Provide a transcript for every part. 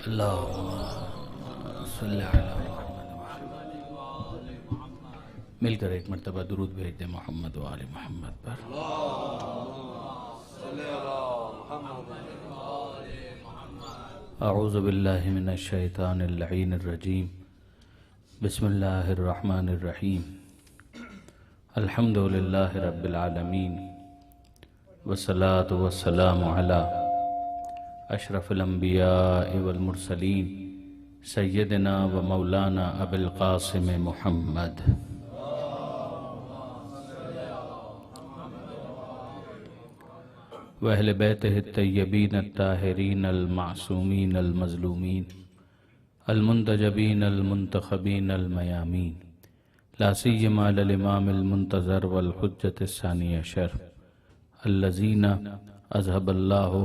اللہم صلی علی محمد مل کر ایک مرتبہ درود بھیج دیں محمد و آل محمد پر۔ اعوذ باللہ من الشیطان اللعین الرجیم، بسم اللہ الرحمن الرحیم، الحمد للہ رب العالمین، والصلاة والسلام علی اشرف الانبیاء والمرسلین، سیدنا و مولانا ابی القاسم محمد۔ وأہل بیتہ الطیبین الطاہرین المعصومین المظلومین المنتجبین المنتخبین المیامین، لا سیما للامام المنتظر والحجة الثانی عشر الذین اذهب اللہ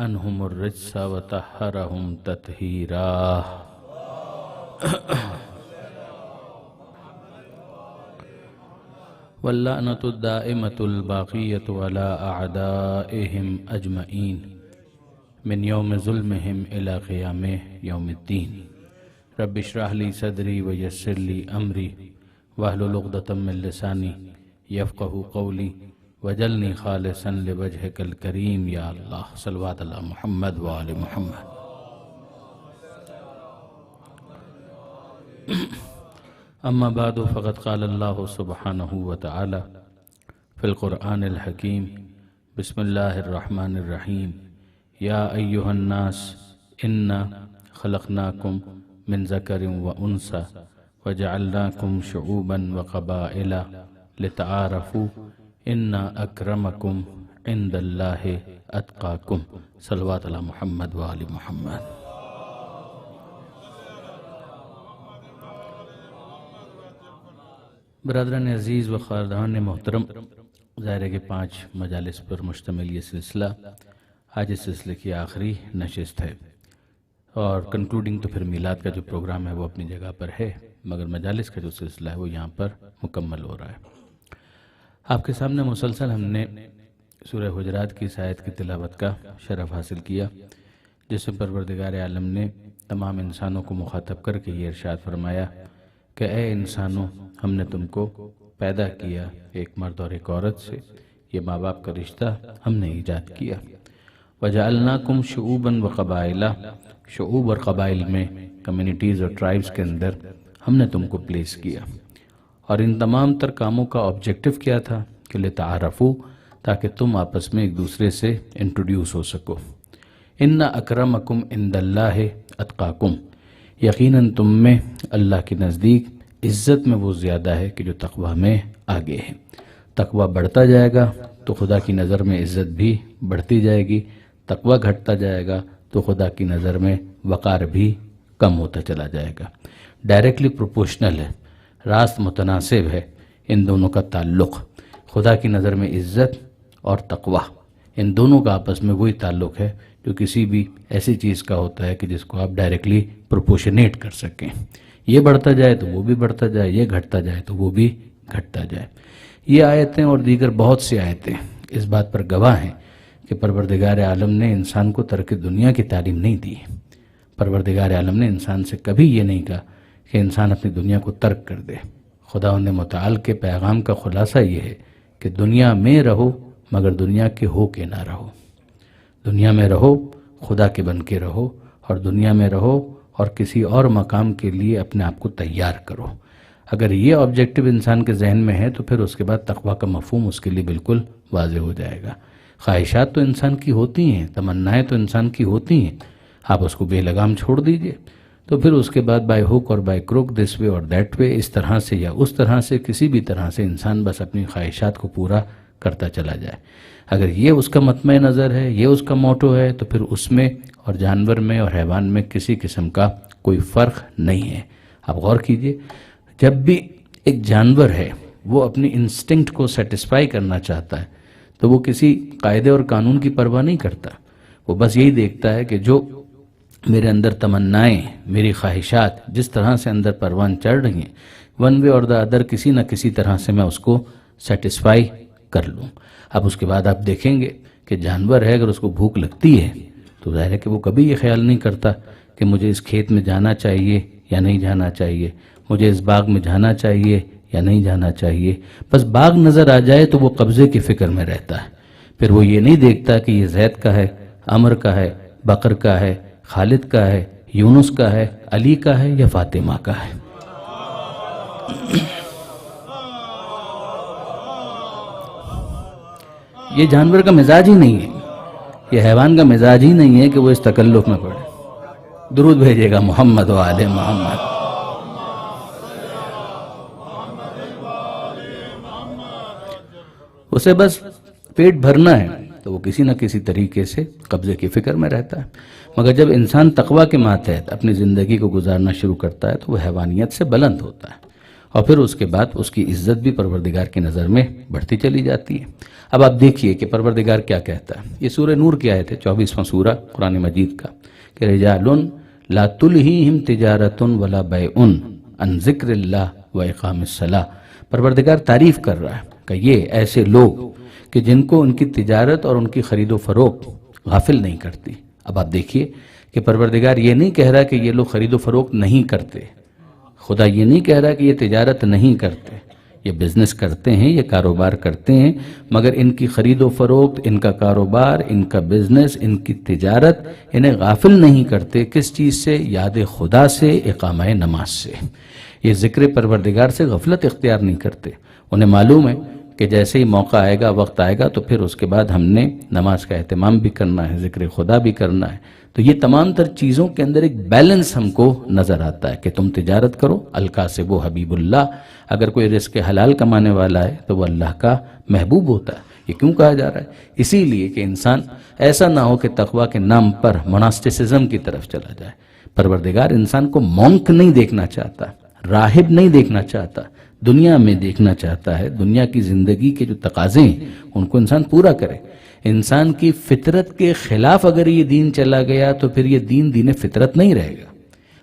عنہم الرجس وطہرہم تطہیرا۔ واللعنة الدائمة الباقية على أعدائهم أجمعين من يوم ظلمهم إلى قيام يوم الدين۔ رب اشرح لي صدري ويسر لي أمري واحلل عقدة من لساني يفقهوا قولي واجعلني خالصا لوجهك الكريم يا الله۔ صلوات على محمد وآل محمد۔ اما بعد فقد قال اللہ سبحانہ وتعالی فی القرآن الحکیم، بسم اللہ الرحمن الرحیم، یا ایہا الناس انا خلقناکم من ذکر و انثی وجعلناکم شعوبا وقبائل لتعارفوا ان اکرمکم عند اللہ اتقاکم۔ صلوات علی محمد و آل محمد۔ برادران عزیز و خاردان محترم، ظاہر ہے کہ 5 مجالس پر مشتمل یہ سلسلہ آج اس سلسلے کی آخری نشست ہے، اور کنکلوڈنگ تو پھر میلاد کا جو پروگرام ہے وہ اپنی جگہ پر ہے، مگر مجالس کا جو سلسلہ ہے وہ یہاں پر مکمل ہو رہا ہے۔ آپ کے سامنے مسلسل ہم نے سورہ حجرات کی اس آیت کی تلاوت کا شرف حاصل کیا، جس میں پروردگار عالم نے تمام انسانوں کو مخاطب کر کے یہ ارشاد فرمایا کہ اے انسانوں، ہم نے تم کو پیدا کیا ایک مرد اور ایک عورت سے، یہ ماں باپ کا رشتہ ہم نے ایجاد کیا۔ وَجَعَلْنَاكُمْ شُعُوبًا وَقَبَائِلَ، شعوب اور قبائل میں، کمیونٹیز اور ٹرائبز کے اندر ہم نے تم کو پلیس کیا، اور ان تمام تر کاموں کا آبجیکٹو کیا تھا کہ لِتَعَارَفُوا، تاکہ تم آپس میں ایک دوسرے سے انٹروڈیوس ہو سکو۔ إِنَّ أَكْرَمَكُمْ عِنْدَ اللَّهِ أَتْقَاكُمْ، یقیناً تم میں اللہ کے نزدیک عزت میں وہ زیادہ ہے کہ جو تقوی میں آگے ہے۔ تقوی بڑھتا جائے گا تو خدا کی نظر میں عزت بھی بڑھتی جائے گی، تقوی گھٹتا جائے گا تو خدا کی نظر میں وقار بھی کم ہوتا چلا جائے گا۔ ڈائریکٹلی پروپورشنل ہے، راست متناسب ہے ان دونوں کا تعلق۔ خدا کی نظر میں عزت اور تقوی، ان دونوں کا آپس میں وہی تعلق ہے جو کسی بھی ایسی چیز کا ہوتا ہے کہ جس کو آپ ڈائریکٹلی پروپورشنیٹ کر سکیں۔ یہ بڑھتا جائے تو وہ بھی بڑھتا جائے، یہ گھٹتا جائے تو وہ بھی گھٹتا جائے۔ یہ آیتیں اور دیگر بہت سی آیتیں اس بات پر گواہ ہیں کہ پروردگار عالم نے انسان کو ترک دنیا کی تعلیم نہیں دی۔ پروردگار عالم نے انسان سے کبھی یہ نہیں کہا کہ انسان اپنی دنیا کو ترک کر دے۔ خداوند متعال کے پیغام کا خلاصہ یہ ہے کہ دنیا میں رہو مگر دنیا کے ہو کے نہ رہو۔ دنیا میں رہو، خدا کے بن کے رہو، اور دنیا میں رہو اور کسی اور مقام کے لیے اپنے آپ کو تیار کرو۔ اگر یہ آبجیکٹو انسان کے ذہن میں ہے تو پھر اس کے بعد تقوی کا مفہوم اس کے لیے بالکل واضح ہو جائے گا۔ خواہشات تو انسان کی ہوتی ہیں، تمنائیں تو انسان کی ہوتی ہیں، آپ اس کو بے لگام چھوڑ دیجئے، تو پھر اس کے بعد بائی ہوک اور بائی کروک، دس وے اور دیٹ وے، اس طرح سے یا اس طرح سے، کسی بھی طرح سے انسان بس اپنی خواہشات کو پورا کرتا چلا جائے۔ اگر یہ اس کا مطمع نظر ہے، یہ اس کا موٹو ہے، تو پھر اس میں اور جانور میں اور حیوان میں کسی قسم کا کوئی فرق نہیں ہے۔ آپ غور کیجئے، جب بھی ایک جانور ہے وہ اپنی انسٹنکٹ کو سیٹسفائی کرنا چاہتا ہے تو وہ کسی قاعدے اور قانون کی پرواہ نہیں کرتا، وہ بس یہی دیکھتا ہے کہ جو میرے اندر تمنائیں، میری خواہشات جس طرح سے اندر پروان چڑھ رہی ہیں، ون وے اور دا ادر کسی نہ کسی طرح سے میں اس کو سیٹسفائی کر لوں۔ اب اس کے بعد آپ دیکھیں گے کہ جانور ہے، اگر اس کو بھوک لگتی ہے تو ظاہر ہے کہ وہ کبھی یہ خیال نہیں کرتا کہ مجھے اس کھیت میں جانا چاہیے یا نہیں جانا چاہیے، مجھے اس باغ میں جانا چاہیے یا نہیں جانا چاہیے. بس باغ نظر آ جائے تو وہ قبضے کی فکر میں رہتا ہے. پھر وہ یہ نہیں دیکھتا کہ یہ زید کا ہے، عمر کا ہے، بکر کا ہے، خالد کا ہے، یونس کا ہے، علی کا ہے یا فاطمہ کا ہے. یہ جانور کا مزاج ہی نہیں ہے، یہ حیوان کا مزاج ہی نہیں ہے کہ وہ اس تکلف میں پڑے. درود بھیجے گا محمد و آل محمد. اسے بس پیٹ بھرنا ہے تو وہ کسی نہ کسی طریقے سے قبضے کی فکر میں رہتا ہے. مگر جب انسان تقوی کے ماتحت اپنی زندگی کو گزارنا شروع کرتا ہے تو وہ حیوانیت سے بلند ہوتا ہے، اور پھر اس کے بعد اس کی عزت بھی پروردگار کی نظر میں بڑھتی چلی جاتی ہے. اب آپ دیکھیے کہ پروردگار کیا کہتا ہے. یہ سورہ نور کی آیت ہے، 24واں سورہ قرآن مجید کا، کہ رجال لا تلہیہم تجارت ولا بیع عن ذکر اللہ و اقام الصلاۃ. پروردگار تعریف کر رہا ہے کہ یہ ایسے لوگ کہ جن کو ان کی تجارت اور ان کی خرید و فروخت غافل نہیں کرتی. اب آپ دیکھیے کہ پروردگار یہ نہیں کہہ رہا کہ یہ لوگ خرید و فروخت نہیں کرتے، خدا یہ نہیں کہہ رہا کہ یہ تجارت نہیں کرتے، یہ بزنس کرتے ہیں، یہ کاروبار کرتے ہیں، مگر ان کی خرید و فروخت، ان کا کاروبار، ان کا بزنس، ان کی تجارت انہیں غافل نہیں کرتے. کس چیز سے؟ یاد خدا سے، اقامہ نماز سے. یہ ذکر پروردگار سے غفلت اختیار نہیں کرتے. انہیں معلوم ہے کہ جیسے ہی موقع آئے گا، وقت آئے گا، تو پھر اس کے بعد ہم نے نماز کا اہتمام بھی کرنا ہے، ذکر خدا بھی کرنا ہے. تو یہ تمام تر چیزوں کے اندر ایک بیلنس ہم کو نظر آتا ہے کہ تم تجارت کرو. الکاسب حبیب اللہ، اگر کوئی رزق حلال کمانے والا ہے تو وہ اللہ کا محبوب ہوتا ہے. یہ کیوں کہا جا رہا ہے؟ اسی لیے کہ انسان ایسا نہ ہو کہ تقوی کے نام پر مناسٹسزم کی طرف چلا جائے. پروردگار انسان کو مونک نہیں دیکھنا چاہتا، راہب نہیں دیکھنا چاہتا، دنیا میں دیکھنا چاہتا ہے. دنیا کی زندگی کے جو تقاضے ہیں ان کو انسان پورا کرے. انسان کی فطرت کے خلاف اگر یہ دین چلا گیا تو پھر یہ دین فطرت نہیں رہے گا.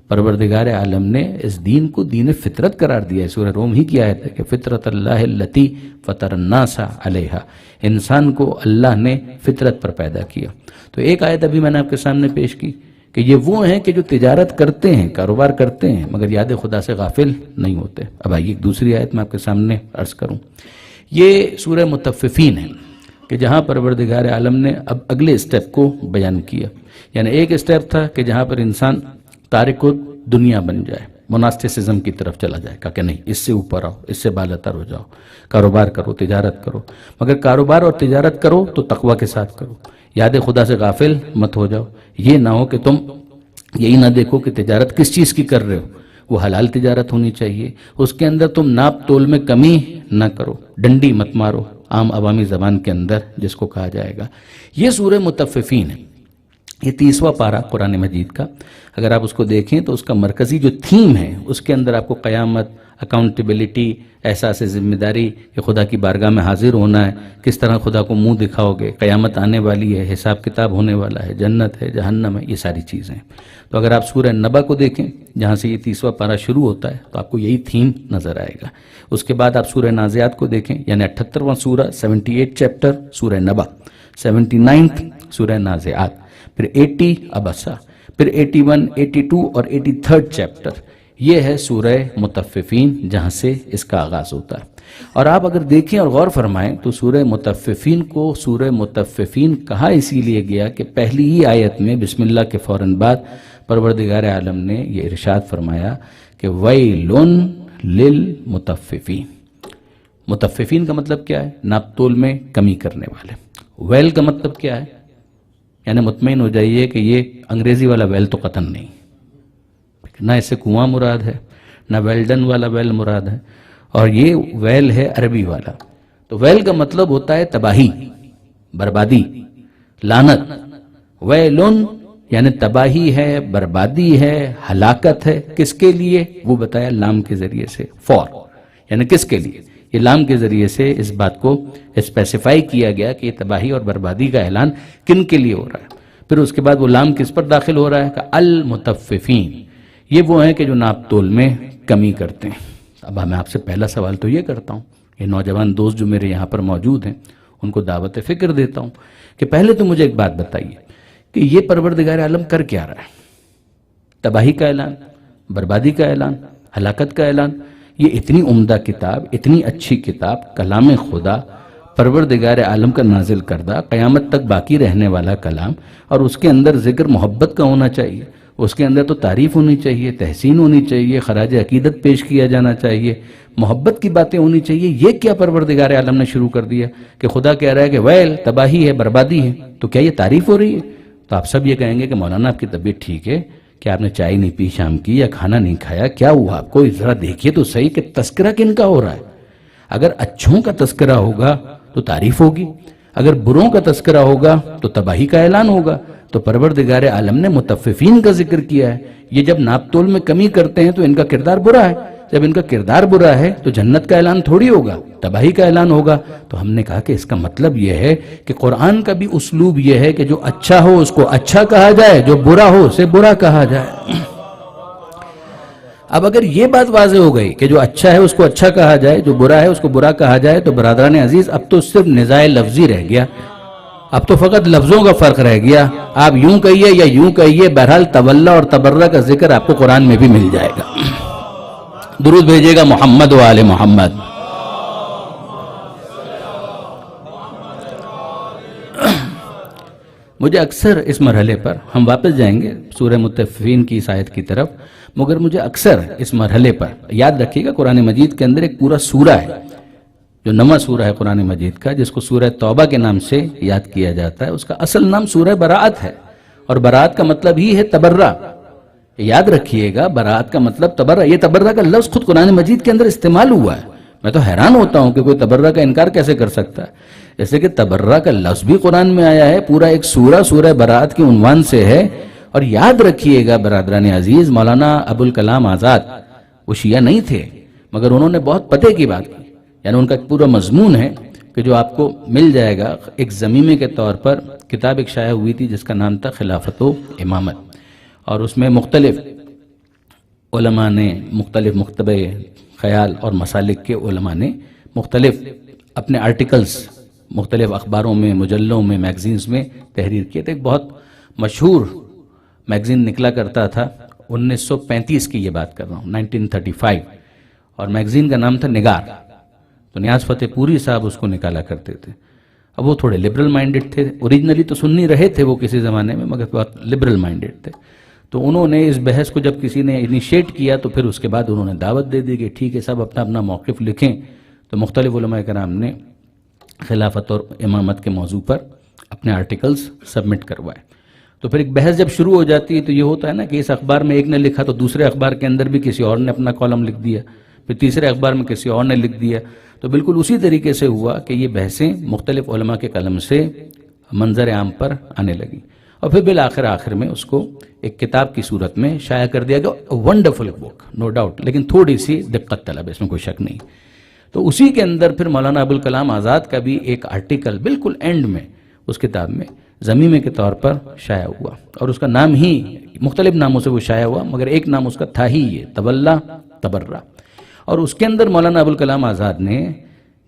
پروردگار عالم نے اس دین کو دین فطرت قرار دیا ہے. سورہ روم ہی کی آیت ہے کہ فطرت اللہ التی فطر الناس علیہا. انسان کو اللہ نے فطرت پر پیدا کیا. تو ایک آیت ابھی میں نے آپ کے سامنے پیش کی کہ یہ وہ ہیں کہ جو تجارت کرتے ہیں، کاروبار کرتے ہیں، مگر یاد خدا سے غافل نہیں ہوتے. اب آئیے ایک دوسری آیت میں آپ کے سامنے عرض کروں. یہ سورہ مطففین ہے کہ جہاں پروردگار عالم نے اب اگلے اسٹیپ کو بیان کیا. یعنی ایک اسٹیپ تھا کہ جہاں پر انسان تارک دنیا بن جائے، مناسٹسزم کی طرف چلا جائے، کہا کہ نہیں، اس سے اوپر آؤ، اس سے بالاتر ہو جاؤ، کاروبار کرو، تجارت کرو. مگر کاروبار اور تجارت کرو تو تقوی کے ساتھ کرو، یاد خدا سے غافل مت ہو جاؤ. یہ نہ ہو کہ تم یہی نہ دیکھو کہ تجارت کس چیز کی کر رہے ہو، وہ حلال تجارت ہونی چاہیے. اس کے اندر تم ناپ تول میں کمی نہ کرو، ڈنڈی مت مارو، عام عوامی زبان کے اندر جس کو کہا جائے گا. یہ سورہ مطففین ہے. یہ 30واں پارہ قرآن مجید کا. اگر آپ اس کو دیکھیں تو اس کا مرکزی جو تھیم ہے اس کے اندر آپ کو قیامت، اکاؤنٹیبلٹی، احساس ذمہ داری کہ خدا کی بارگاہ میں حاضر ہونا ہے، کس طرح خدا کو منہ دکھاؤ گے، قیامت آنے والی ہے، حساب کتاب ہونے والا ہے، جنت ہے، جہنم ہے، یہ ساری چیزیں. تو اگر آپ سورہ نبا کو دیکھیں جہاں سے یہ 30واں پارہ شروع ہوتا ہے تو آپ کو یہی تھیم نظر آئے گا. اس کے بعد آپ سورہ نازعات کو دیکھیں، یعنی 78واں سورہ، 78 چیپٹر سورہ نبا، 79 سورہ نازعات، پھر 80 عبسہ، پھر 81، 82 اور 83 چیپٹر. یہ ہے سورہ مطففین جہاں سے اس کا آغاز ہوتا ہے. اور آپ اگر دیکھیں اور غور فرمائیں تو سورہ مطففین کو سورہ مطففین کہا اسی لیے گیا کہ پہلی ہی آیت میں بسم اللہ کے فوراً بعد پروردگار عالم نے یہ ارشاد فرمایا کہ ویل للمطففین. مطففین کا مطلب کیا ہے؟ ناپ تول میں کمی کرنے والے. ویل کا مطلب کیا ہے؟ یعنی مطمئن ہو جائیے کہ یہ انگریزی والا ویل تو قطن نہیں، نہ اس سے کنواں مراد ہے، نہ ویلڈن والا ویل مراد ہے، اور یہ ویل ہے عربی والا. تو ویل کا مطلب ہوتا ہے تباہی، بربادی، لعنت. ویلن یعنی تباہی ہے، بربادی ہے، ہلاکت ہے. کس کے لیے؟ وہ بتایا لام کے ذریعے سے، فور یعنی کس کے لیے. یہ لام کے ذریعے سے اس بات کو اسپیسیفائی کیا گیا کہ یہ تباہی اور بربادی کا اعلان کن کے لیے ہو رہا ہے. پھر اس کے بعد وہ لام کس پر داخل ہو رہا ہے کہ المطففین. یہ وہ ہیں کہ جو ناپ تول میں کمی کرتے ہیں. اب میں آپ سے پہلا سوال تو یہ کرتا ہوں، یہ نوجوان دوست جو میرے یہاں پر موجود ہیں ان کو دعوت فکر دیتا ہوں کہ پہلے تو مجھے ایک بات بتائیے کہ یہ پروردگار عالم کر کیا رہا ہے. تباہی کا اعلان، بربادی کا اعلان، ہلاکت کا اعلان. یہ اتنی عمدہ کتاب، اتنی اچھی کتاب، کلام خدا، پروردگار عالم کا نازل کردہ، قیامت تک باقی رہنے والا کلام، اور اس کے اندر ذکر محبت کا ہونا چاہیے، اس کے اندر تو تعریف ہونی چاہیے، تحسین ہونی چاہیے، خراج عقیدت پیش کیا جانا چاہیے، محبت کی باتیں ہونی چاہیے. یہ کیا پروردگار عالم نے شروع کر دیا کہ خدا کہہ رہا ہے کہ ویل، تباہی ہے، بربادی ہے. تو کیا یہ تعریف ہو رہی ہے؟ تو آپ سب یہ کہیں گے کہ مولانا آپ کی طبیعت ٹھیک ہے کہ آپ نے چائے نہیں پی شام کی یا کھانا نہیں کھایا، کیا ہوا آپ کو؟ ذرا دیکھیے تو صحیح کہ تذکرہ کن کا ہو رہا ہے. اگر اچھوں کا تذکرہ ہوگا تو تعریف ہوگی، اگر بروں کا تذکرہ ہوگا تو تباہی کا اعلان ہوگا. تو پروردگار عالم نے متففین کا ذکر کیا ہے. یہ جب ناپ تول میں کمی کرتے ہیں تو ان کا کردار برا ہے، جب ان کا کردار برا ہے تو جنت کا اعلان تھوڑی ہوگا، تباہی کا اعلان ہوگا. تو ہم نے کہا کہ اس کا مطلب یہ ہے کہ قرآن کا بھی اسلوب یہ ہے کہ جو اچھا ہو اس کو اچھا کہا جائے، جو برا ہو اسے برا کہا جائے. اب اگر یہ بات واضح ہو گئی کہ جو اچھا ہے اس کو اچھا کہا جائے، جو برا ہے اس کو برا کہا جائے، تو برادران عزیز اب تو صرف نزاع لفظی رہ گیا، اب تو فقط لفظوں کا فرق رہ گیا. آپ یوں کہیے یا یوں کہیے، بہرحال تولا اور تبرہ کا ذکر آپ کو قرآن میں بھی مل جائے گا. درود بھیجیے گا محمد و آل محمد. مجھے اکثر اس مرحلے پر، ہم واپس جائیں گے سورہ متففین کی اس آیت کی طرف، مگر مجھے اکثر اس مرحلے پر یاد رکھیے گا قرآن مجید کے اندر ایک پورا سورہ ہے جو نواں سورہ ہے قرآن مجید کا، جس کو سورہ توبہ کے نام سے یاد کیا جاتا ہے. اس کا اصل نام سورہ براءت ہے، اور براءت کا مطلب ہی ہے تبرہ. یاد رکھیے گا براءت کا مطلب تبرہ. یہ تبرہ کا لفظ خود قرآن مجید کے اندر استعمال ہوا ہے. میں تو حیران ہوتا ہوں کہ کوئی تبرہ کا انکار کیسے کر سکتا ہے. جیسے کہ تبرہ کا لفظ بھی قرآن میں آیا ہے، پورا ایک سورہ سورہ براءت کے عنوان سے ہے. اور یاد رکھیے گا برادران عزیز، مولانا ابوالکلام آزاد وہ شیعہ نہیں تھے، مگر انہوں نے بہت پتے کی بات کی. یعنی ان کا ایک پورا مضمون ہے کہ جو آپ کو مل جائے گا ایک ضمیمے کے طور پر. کتاب ایک شائع ہوئی تھی جس کا نام تھا خلافت و امامت، اور اس میں مختلف علماء نے، مختلف مکتبہ خیال اور مسالک کے علماء نے مختلف اپنے آرٹیکلز مختلف اخباروں میں، مجلوں میں، میگزینز میں تحریر کیے تھے. ایک بہت مشہور میگزین نکلا کرتا تھا، 1935 کی یہ بات کر رہا ہوں، 1935، اور میگزین کا نام تھا نگار. تو نیاز فتح پوری صاحب اس کو نکالا کرتے تھے. اب وہ تھوڑے لبرل مائنڈڈ تھے، اوریجنلی تو سنی رہے تھے وہ کسی زمانے میں، مگر بہت لبرل مائنڈڈ تھے. تو انہوں نے اس بحث کو جب کسی نے انیشیٹ کیا تو پھر اس کے بعد انہوں نے دعوت دے دی کہ ٹھیک ہے سب اپنا اپنا موقف لکھیں. تو مختلف علماء کرام نے خلافت اور امامت کے موضوع پر اپنے آرٹیکلز سبمٹ کروائے. تو پھر ایک بحث جب شروع ہو جاتی ہے تو یہ ہوتا ہے نا کہ اس اخبار میں ایک نے لکھا تو دوسرے اخبار کے اندر بھی کسی اور نے اپنا کالم لکھ دیا، پھر تیسرے اخبار میں کسی اور نے لکھ دیا. تو بالکل اسی طریقے سے ہوا کہ یہ بحثیں مختلف علماء کے قلم سے منظر عام پر آنے لگی، اور پھر بالآخر آخر میں اس کو ایک کتاب کی صورت میں شائع کر دیا گیا. ونڈرفل بک نو ڈاؤٹ، لیکن تھوڑی سی دقت طلب ہے، اس میں کوئی شک نہیں. تو اسی کے اندر پھر مولانا ابوالکلام آزاد کا بھی ایک آرٹیکل بالکل اینڈ میں اس کتاب میں ضمیمے کے طور پر شائع ہوا، اور اس کا نام ہی مختلف ناموں سے وہ شائع ہوا، مگر ایک نام اس کا تھا ہی یہ، تولا تبرہ. اور اس کے اندر مولانا ابوالکلام آزاد نے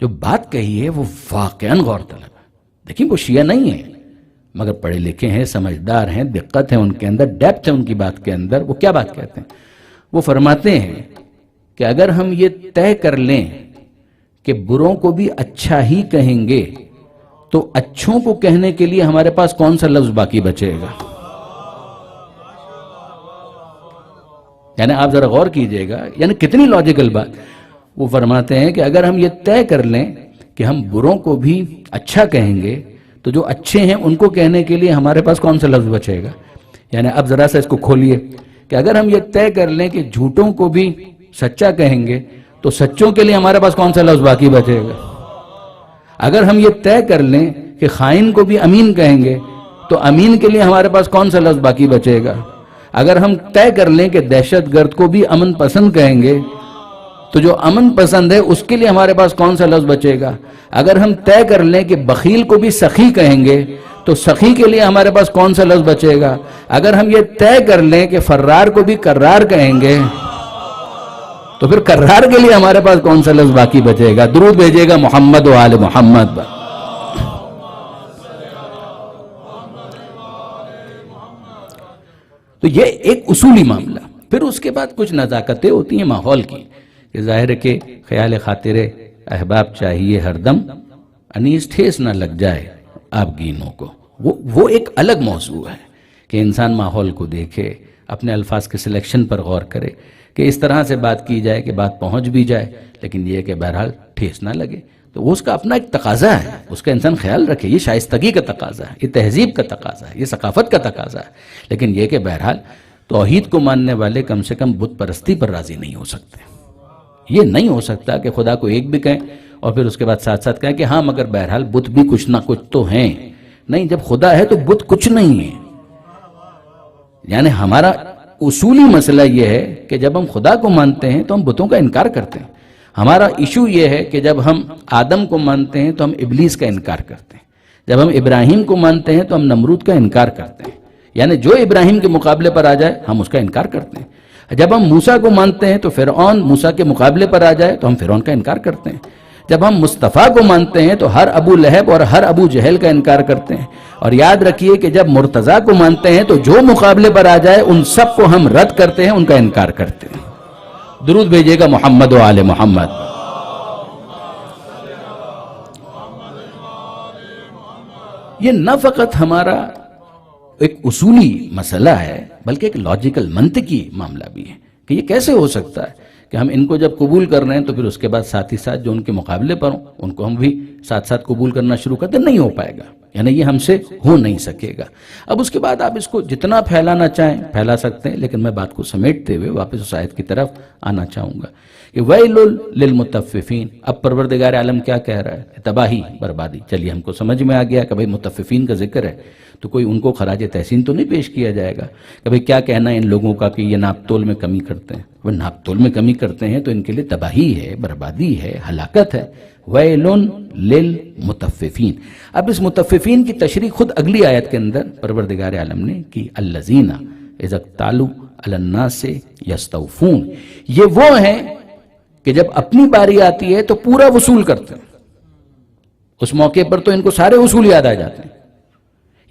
جو بات کہی ہے وہ واقعاً غور طلب ہے. دیکھیں وہ شیعہ نہیں ہے، مگر پڑھے لکھے ہیں، سمجھدار ہیں، دقت ہے ان کے اندر، ڈیپتھ ہے ان کی بات کے اندر. وہ کیا بات کہتے ہیں؟ وہ فرماتے ہیں کہ اگر ہم یہ طے کر لیں کہ بروں کو بھی اچھا ہی کہیں گے تو اچھوں کو کہنے کے لیے ہمارے پاس کون سا لفظ باقی بچے گا؟ یعنی آپ ذرا غور کیجئے گا، یعنی کتنی لاجیکل بات. وہ فرماتے ہیں کہ اگر ہم یہ طے کر لیں کہ ہم بروں کو بھی اچھا کہیں گے تو جو اچھے ہیں ان کو کہنے کے لیے ہمارے پاس کون سا لفظ بچے گا؟ یعنی اب ذرا سا اس کو کھولیے کہ اگر ہم یہ طے کر لیں کہ جھوٹوں کو بھی سچا کہیں گے تو سچوں کے لیے ہمارے پاس کون سا لفظ باقی بچے گا؟ اگر ہم یہ طے کر لیں کہ خائن کو بھی امین کہیں گے تو امین کے لیے ہمارے پاس کون سا لفظ باقی بچے گا؟ اگر ہم طے کر لیں کہ دہشت گرد کو بھی امن پسند کہیں گے تو جو امن پسند ہے اس کے لیے ہمارے پاس کون سا لفظ بچے گا؟ اگر ہم طے کر لیں کہ بخیل کو بھی سخی کہیں گے تو سخی کے لیے ہمارے پاس کون سا لفظ بچے گا؟ اگر ہم یہ طے کر لیں کہ فرار کو بھی کرار کہیں گے تو پھر کرار کے لیے ہمارے پاس کون سا لفظ باقی بچے گا؟ درود بھیجیے گا محمد و آل محمد. تو یہ ایک اصولی معاملہ. پھر اس کے بعد کچھ نزاکتیں ہوتی ہیں ماحول کی، کہ ظاہر ہے کہ خیال خاطر احباب چاہیے ہر دم، انیس ٹھیس نہ لگ جائے آپ گینوں کو. وہ ایک الگ موضوع ہے کہ انسان ماحول کو دیکھے، اپنے الفاظ کے سلیکشن پر غور کرے کہ اس طرح سے بات کی جائے کہ بات پہنچ بھی جائے، لیکن یہ کہ بہرحال ٹھیس نہ لگے. تو وہ اس کا اپنا ایک تقاضا ہے، اس کا انسان خیال رکھے. یہ شائستگی کا تقاضا ہے، یہ تہذیب کا تقاضا ہے، یہ ثقافت کا تقاضا ہے. لیکن یہ کہ بہرحال توحید کو ماننے والے کم سے کم بت پرستی پر راضی نہیں ہو سکتے. یہ نہیں ہو سکتا کہ خدا کو ایک بھی کہیں اور پھر اس کے بعد ساتھ ساتھ کہیں کہ ہاں مگر بہرحال بت بھی کچھ نہ کچھ تو ہیں. نہیں، جب خدا ہے تو بت کچھ نہیں ہے. یعنی ہمارا اصولی مسئلہ یہ ہے کہ جب ہم خدا کو مانتے ہیں تو ہم بتوں کا انکار کرتے ہیں. ہمارا ایشو یہ ہے کہ جب ہم آدم کو مانتے ہیں تو ہم ابلیس کا انکار کرتے ہیں. جب ہم ابراہیم کو مانتے ہیں تو ہم نمرود کا انکار کرتے ہیں. یعنی جو ابراہیم کے مقابلے پر آ جائے ہم اس کا انکار کرتے ہیں. جب ہم موسیٰ کو مانتے ہیں تو فرعون موسیٰ کے مقابلے پر آ جائے تو ہم فرعون کا انکار کرتے ہیں. جب ہم مصطفیٰ کو مانتے ہیں تو ہر ابو لہب اور ہر ابو جہل کا انکار کرتے ہیں. اور یاد رکھیے کہ جب مرتضیٰ کو مانتے ہیں تو جو مقابلے پر آ جائے ان سب کو ہم رد کرتے ہیں، ان کا انکار کرتے ہیں. درود بھیجیے گا محمد و آل محمد. یہ نہ فقط ہمارا ایک اصولی مسئلہ ہے بلکہ ایک لاجیکل منطقی معاملہ بھی ہے کہ یہ کیسے ہو سکتا ہے کہ ہم ان کو جب قبول کر رہے ہیں تو پھر اس کے بعد ساتھ ہی ساتھ جو ان کے مقابلے پر ہوں ان کو ہم بھی ساتھ ساتھ قبول کرنا شروع کرتے. نہیں ہو پائے گا، یعنی یہ ہم سے ہو نہیں سکے گا. اب اس کے بعد آپ اس کو جتنا پھیلانا چاہیں پھیلا سکتے ہیں، لیکن میں بات کو سمیٹتے ہوئے واپس اس آیت کی طرف آنا چاہوں گا کہ وَيْلٌ لِّلْمُطَفِّفِينَ. اب پروردگار عالم کیا کہہ رہا ہے؟ تباہی، بربادی. چلیے ہم کو سمجھ میں آ گیا کہ بھئی مطففین کا ذکر ہے تو کوئی ان کو خراج تحسین تو نہیں پیش کیا جائے گا کہ بھئی کیا کہنا ہے ان لوگوں کا کہ یہ ناپ تول میں کمی کرتے ہیں. وہ ناپ تول میں کمی کرتے ہیں تو ان کے لیے تباہی ہے، بربادی ہے، ہلاکت ہے. وَيْلٌ لِّلْمُطَفِّفِينَ. اب اس مطففین کی تشریح خود اگلی آیت کے اندر پروردگار عالم نے کی. الَّذِينَ اِذَا اكْتَالُوا عَلَى النَّاسِ يَسْتَوْفُونَ. یہ وہ ہیں کہ جب اپنی باری آتی ہے تو پورا وصول کرتے ہیں. اس موقع پر تو ان کو سارے اصول یاد آ جاتے ہیں.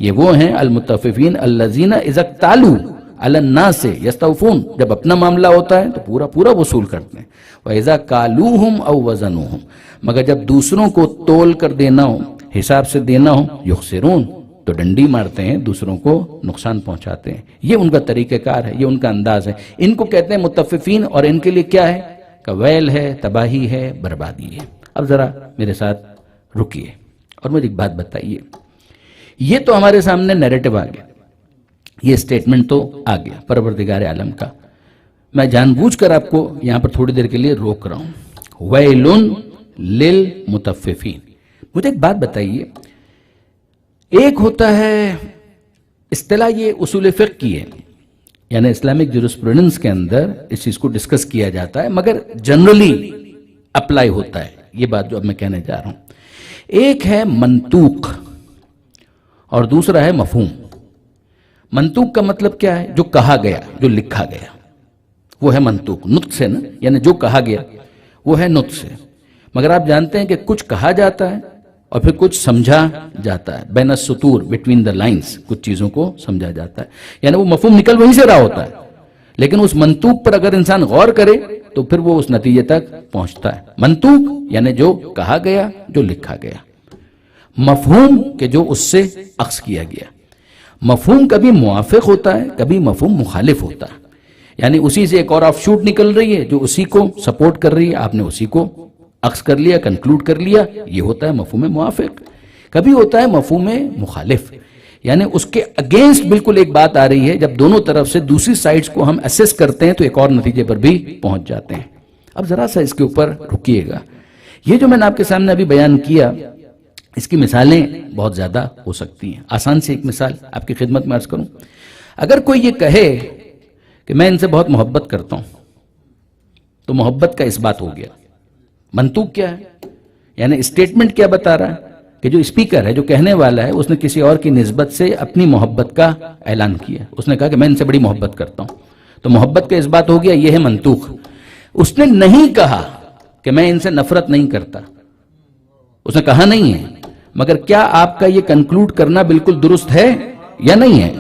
یہ وہ ہیں المطففین الذین اذا اکتالوا علی الناس یستوفون. جب اپنا معاملہ ہوتا ہے تو پورا وصول کرتے ہیں. وَإِذَا كَالُوهُمْ أَوْ وَزَنُوهُمْ. مگر جب دوسروں کو تول کر دینا ہو، حساب سے دینا ہو، یخسرون، تو ڈنڈی مارتے ہیں، دوسروں کو نقصان پہنچاتے ہیں. یہ ان کا طریقہ کار ہے، یہ ان کا انداز ہے. ان کو کہتے ہیں مطففین، اور ان کے لیے کیا ہے کہ ویل ہے، تباہی ہے، بربادی ہے. اب ذرا میرے ساتھ رکیے اور مجھے ایک بات بتائیے. یہ تو ہمارے سامنے نیریٹو آ گیا، یہ سٹیٹمنٹ تو آ گیا پروردگار عالم کا. میں جان بوجھ کر آپ کو یہاں پر تھوڑی دیر کے لیے روک رہا ہوں. وَيْلٌ لِّلْمُطَفِّفِينَ. مجھے ایک بات بتائیے، ایک ہوتا ہے اصطلاح، یہ اصول فقہ کی ہے، یعنی اسلامک جورسپروڈنس کے اندر اس چیز کو ڈسکس کیا جاتا ہے مگر جنرلی اپلائی ہوتا ہے. یہ بات جو اب میں کہنے جا رہا ہوں، ایک ہے منطوق اور دوسرا ہے مفہوم. منطوق کا مطلب کیا ہے؟ جو کہا گیا، جو لکھا گیا، وہ ہے منطوق. نطق سے نا، یعنی جو کہا گیا وہ ہے نطق سے. مگر آپ جانتے ہیں کہ کچھ کہا جاتا ہے اور پھر کچھ سمجھا جاتا ہے. بین السطور، بٹوین دا لائنز، کچھ چیزوں کو سمجھا جاتا ہے. یعنی وہ مفہوم نکل وہیں سے رہا ہوتا ہے، لیکن اس منطوق پر اگر انسان غور کرے تو پھر وہ اس نتیجے تک پہنچتا ہے. منطوق یعنی جو کہا گیا، جو لکھا گیا. مفہوم کہ جو اس سے اخذ کیا گیا. مفہوم کبھی موافق ہوتا ہے، کبھی مفہوم مخالف ہوتا ہے. یعنی اسی سے ایک اور آف شوٹ نکل رہی ہے جو اسی کو سپورٹ کر رہی ہے، آپ نے اسی کو اخذ کر لیا، کنکلوڈ کر لیا. یہ ہوتا ہے مفہوم موافق. کبھی ہوتا ہے مفہوم مخالف، یعنی اس کے اگینسٹ بالکل ایک بات آ رہی ہے. جب دونوں طرف سے دوسری سائیڈز کو ہم اسیس کرتے ہیں تو ایک اور نتیجے پر بھی پہنچ جاتے ہیں. اب ذرا سا اس کے اوپر رکیے گا. یہ جو میں نے آپ کے سامنے ابھی بیان کیا، اس کی مثالیں بہت زیادہ ہو سکتی ہیں. آسان سے ایک مثال آپ کی خدمت میں عرض کروں. اگر کوئی یہ کہے کہ میں ان سے بہت محبت کرتا ہوں تو محبت کا اس بات ہو گیا. منطوق کیا ہے؟ یعنی اسٹیٹمنٹ کیا بتا رہا ہے کہ جو اسپیکر ہے، جو کہنے والا ہے، اس نے کسی اور کی نسبت سے اپنی محبت کا اعلان کیا. اس نے کہا کہ میں ان سے بڑی محبت کرتا ہوں، تو محبت کا اس بات ہو گیا. یہ ہے منطوق. اس نے نہیں کہا کہ میں ان سے نفرت نہیں کرتا، اس نے کہا نہیں ہے. مگر کیا آپ کا یہ کنکلوڈ کرنا بالکل درست ہے یا نہیں ہے؟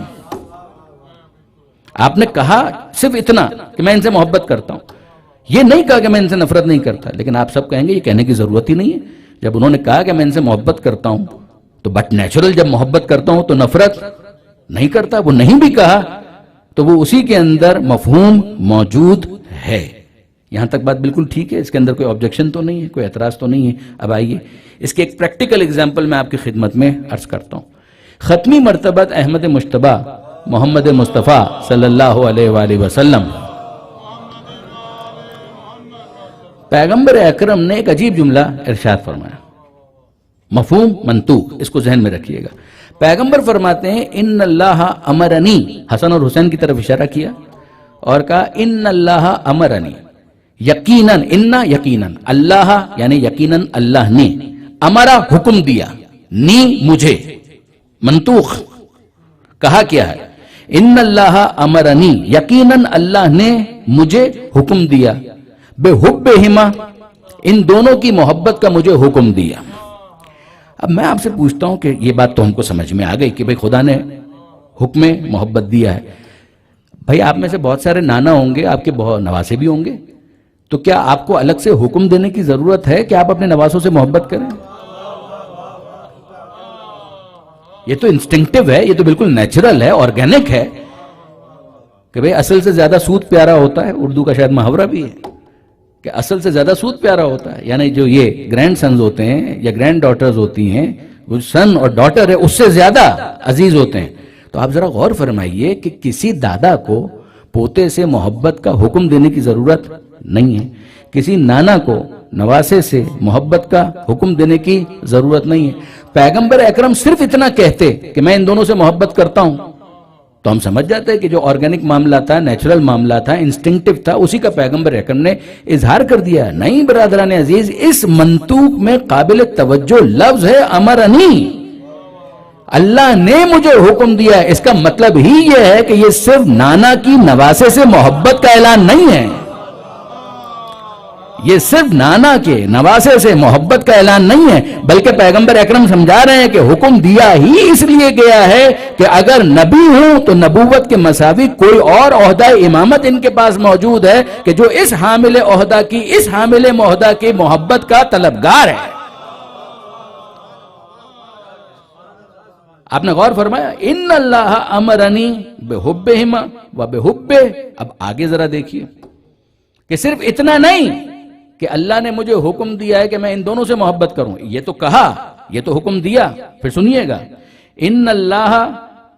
آپ نے کہا صرف اتنا کہ میں ان سے محبت کرتا ہوں، یہ نہیں کہا کہ میں ان سے نفرت نہیں کرتا. لیکن آپ سب کہیں گے یہ کہنے کی ضرورت ہی نہیں ہے. جب انہوں نے کہا کہ میں ان سے محبت کرتا ہوں تو بٹ نیچرل جب محبت کرتا ہوں تو نفرت نہیں کرتا. وہ نہیں بھی کہا تو وہ اسی کے اندر مفہوم موجود ہے. یہاں تک بات بالکل ٹھیک ہے، اس کے اندر کوئی آبجیکشن تو نہیں ہے، کوئی اعتراض تو نہیں ہے. اب آئیے اس کے ایک پریکٹیکل ایگزامپل میں آپ کی خدمت میں عرض کرتا ہوں. ختمی مرتبت احمد مجتبیٰ محمد مصطفیٰ صلی اللہ علیہ وآلہ وسلم، پیغمبر اکرم نے ایک عجیب جملہ ارشاد فرمایا، مفہوم منطوق، اس کو ذہن میں رکھیے گا. پیغمبر فرماتے ہیں ان اللہ امرنی، حسن اور حسین کی طرف اشارہ کیا اور کہا ان اللہ امرنی، یقیناً، انا یقیناً، اللہ یعنی یقیناً اللہ نے، امرا حکم دیا، نی مجھے، منطوق کہا کیا ہے، ان اللہ امرنی، یقیناً اللہ نے مجھے حکم دیا، بے حبہما، ان دونوں کی محبت کا مجھے حکم دیا. اب میں آپ سے پوچھتا ہوں کہ یہ بات تو ہم کو سمجھ میں آ گئی کہ بھئی خدا نے حکم محبت دیا ہے. بھئی آپ میں سے بہت سارے نانا ہوں گے، آپ کے بہت نواسے بھی ہوں گے، تو کیا آپ کو الگ سے حکم دینے کی ضرورت ہے کہ آپ اپنے نواسوں سے محبت کریں؟ یہ تو انسٹنکٹیو ہے، یہ تو بالکل نیچرل ہے، آرگینک ہے کہ بھئی اصل سے زیادہ سود پیارا ہوتا ہے. اردو کا شاید محاورہ بھی ہے کہ اصل سے زیادہ سود پیارا ہوتا ہے، یعنی جو یہ گرینڈ سنز ہوتے ہیں یا گرینڈ ڈاٹرز ہوتی ہیں، وہ سن اور ڈاٹر ہے اس سے زیادہ عزیز ہوتے ہیں. تو آپ ذرا غور فرمائیے کہ کسی دادا کو پوتے سے محبت کا حکم دینے کی ضرورت نہیں ہے، کسی نانا کو نواسے سے محبت کا حکم دینے کی ضرورت نہیں ہے. پیغمبر اکرم صرف اتنا کہتے کہ میں ان دونوں سے محبت کرتا ہوں تو ہم سمجھ جاتے ہیں کہ جو آرگینک معاملہ تھا، نیچرل معاملہ تھا، انسٹنکٹیو تھا، اسی کا پیغمبر اکرم نے اظہار کر دیا. نہیں برادران عزیز، اس منطوق میں قابل توجہ لفظ ہے امرنی، اللہ نے مجھے حکم دیا. اس کا مطلب ہی یہ ہے کہ یہ صرف نانا کی نواسے سے محبت کا اعلان نہیں ہے، یہ صرف نانا کے نواسے سے محبت کا اعلان نہیں ہے، بلکہ پیغمبر اکرم سمجھا رہے ہیں کہ حکم دیا ہی اس لیے گیا ہے کہ اگر نبی ہوں تو نبوت کے مساوی کوئی اور عہدہ امامت ان کے پاس موجود ہے کہ جو اس حامل عہدہ کی، اس حامل عہدہ کی محبت کا طلبگار ہے. آپ نے غور فرمایا ان اللہ امرنی بحبہما و بحب. اب آگے ذرا دیکھیے کہ صرف اتنا نہیں کہ اللہ نے مجھے حکم دیا ہے کہ میں ان دونوں سے محبت کروں، یہ تو کہا، یہ تو حکم دیا. پھر سنیے گا، ان اللہ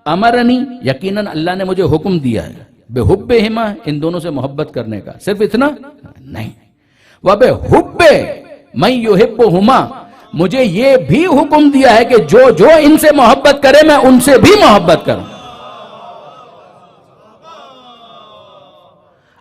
امرنی، یقیناً اللہ نے مجھے حکم دیا ہے، بحبہما، ان دونوں سے محبت کرنے کا. صرف اتنا نہیں، وبحب من یحبہما، مجھے یہ بھی حکم دیا ہے کہ جو جو ان سے محبت کرے میں ان سے بھی محبت کروں.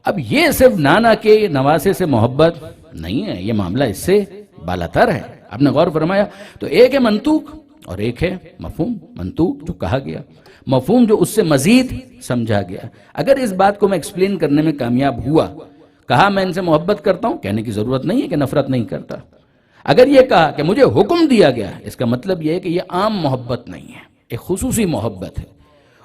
اب یہ صرف نانا کے نواسے سے محبت نہیں ہے، یہ معاملہ اس سے بالاتر ہے. آپ نے غور فرمایا؟ تو ایک ہے منطوق اور ایک ہے مفہوم. منطوق جو کہا گیا، مفہوم جو اس سے مزید سمجھا گیا. اگر اس بات کو میں ایکسپلین کرنے میں کامیاب ہوا، کہا میں ان سے محبت کرتا ہوں، کہنے کی ضرورت نہیں ہے کہ نفرت نہیں کرتا. اگر یہ کہا کہ مجھے حکم دیا گیا، اس کا مطلب یہ ہے کہ یہ عام محبت نہیں ہے، ایک خصوصی محبت ہے،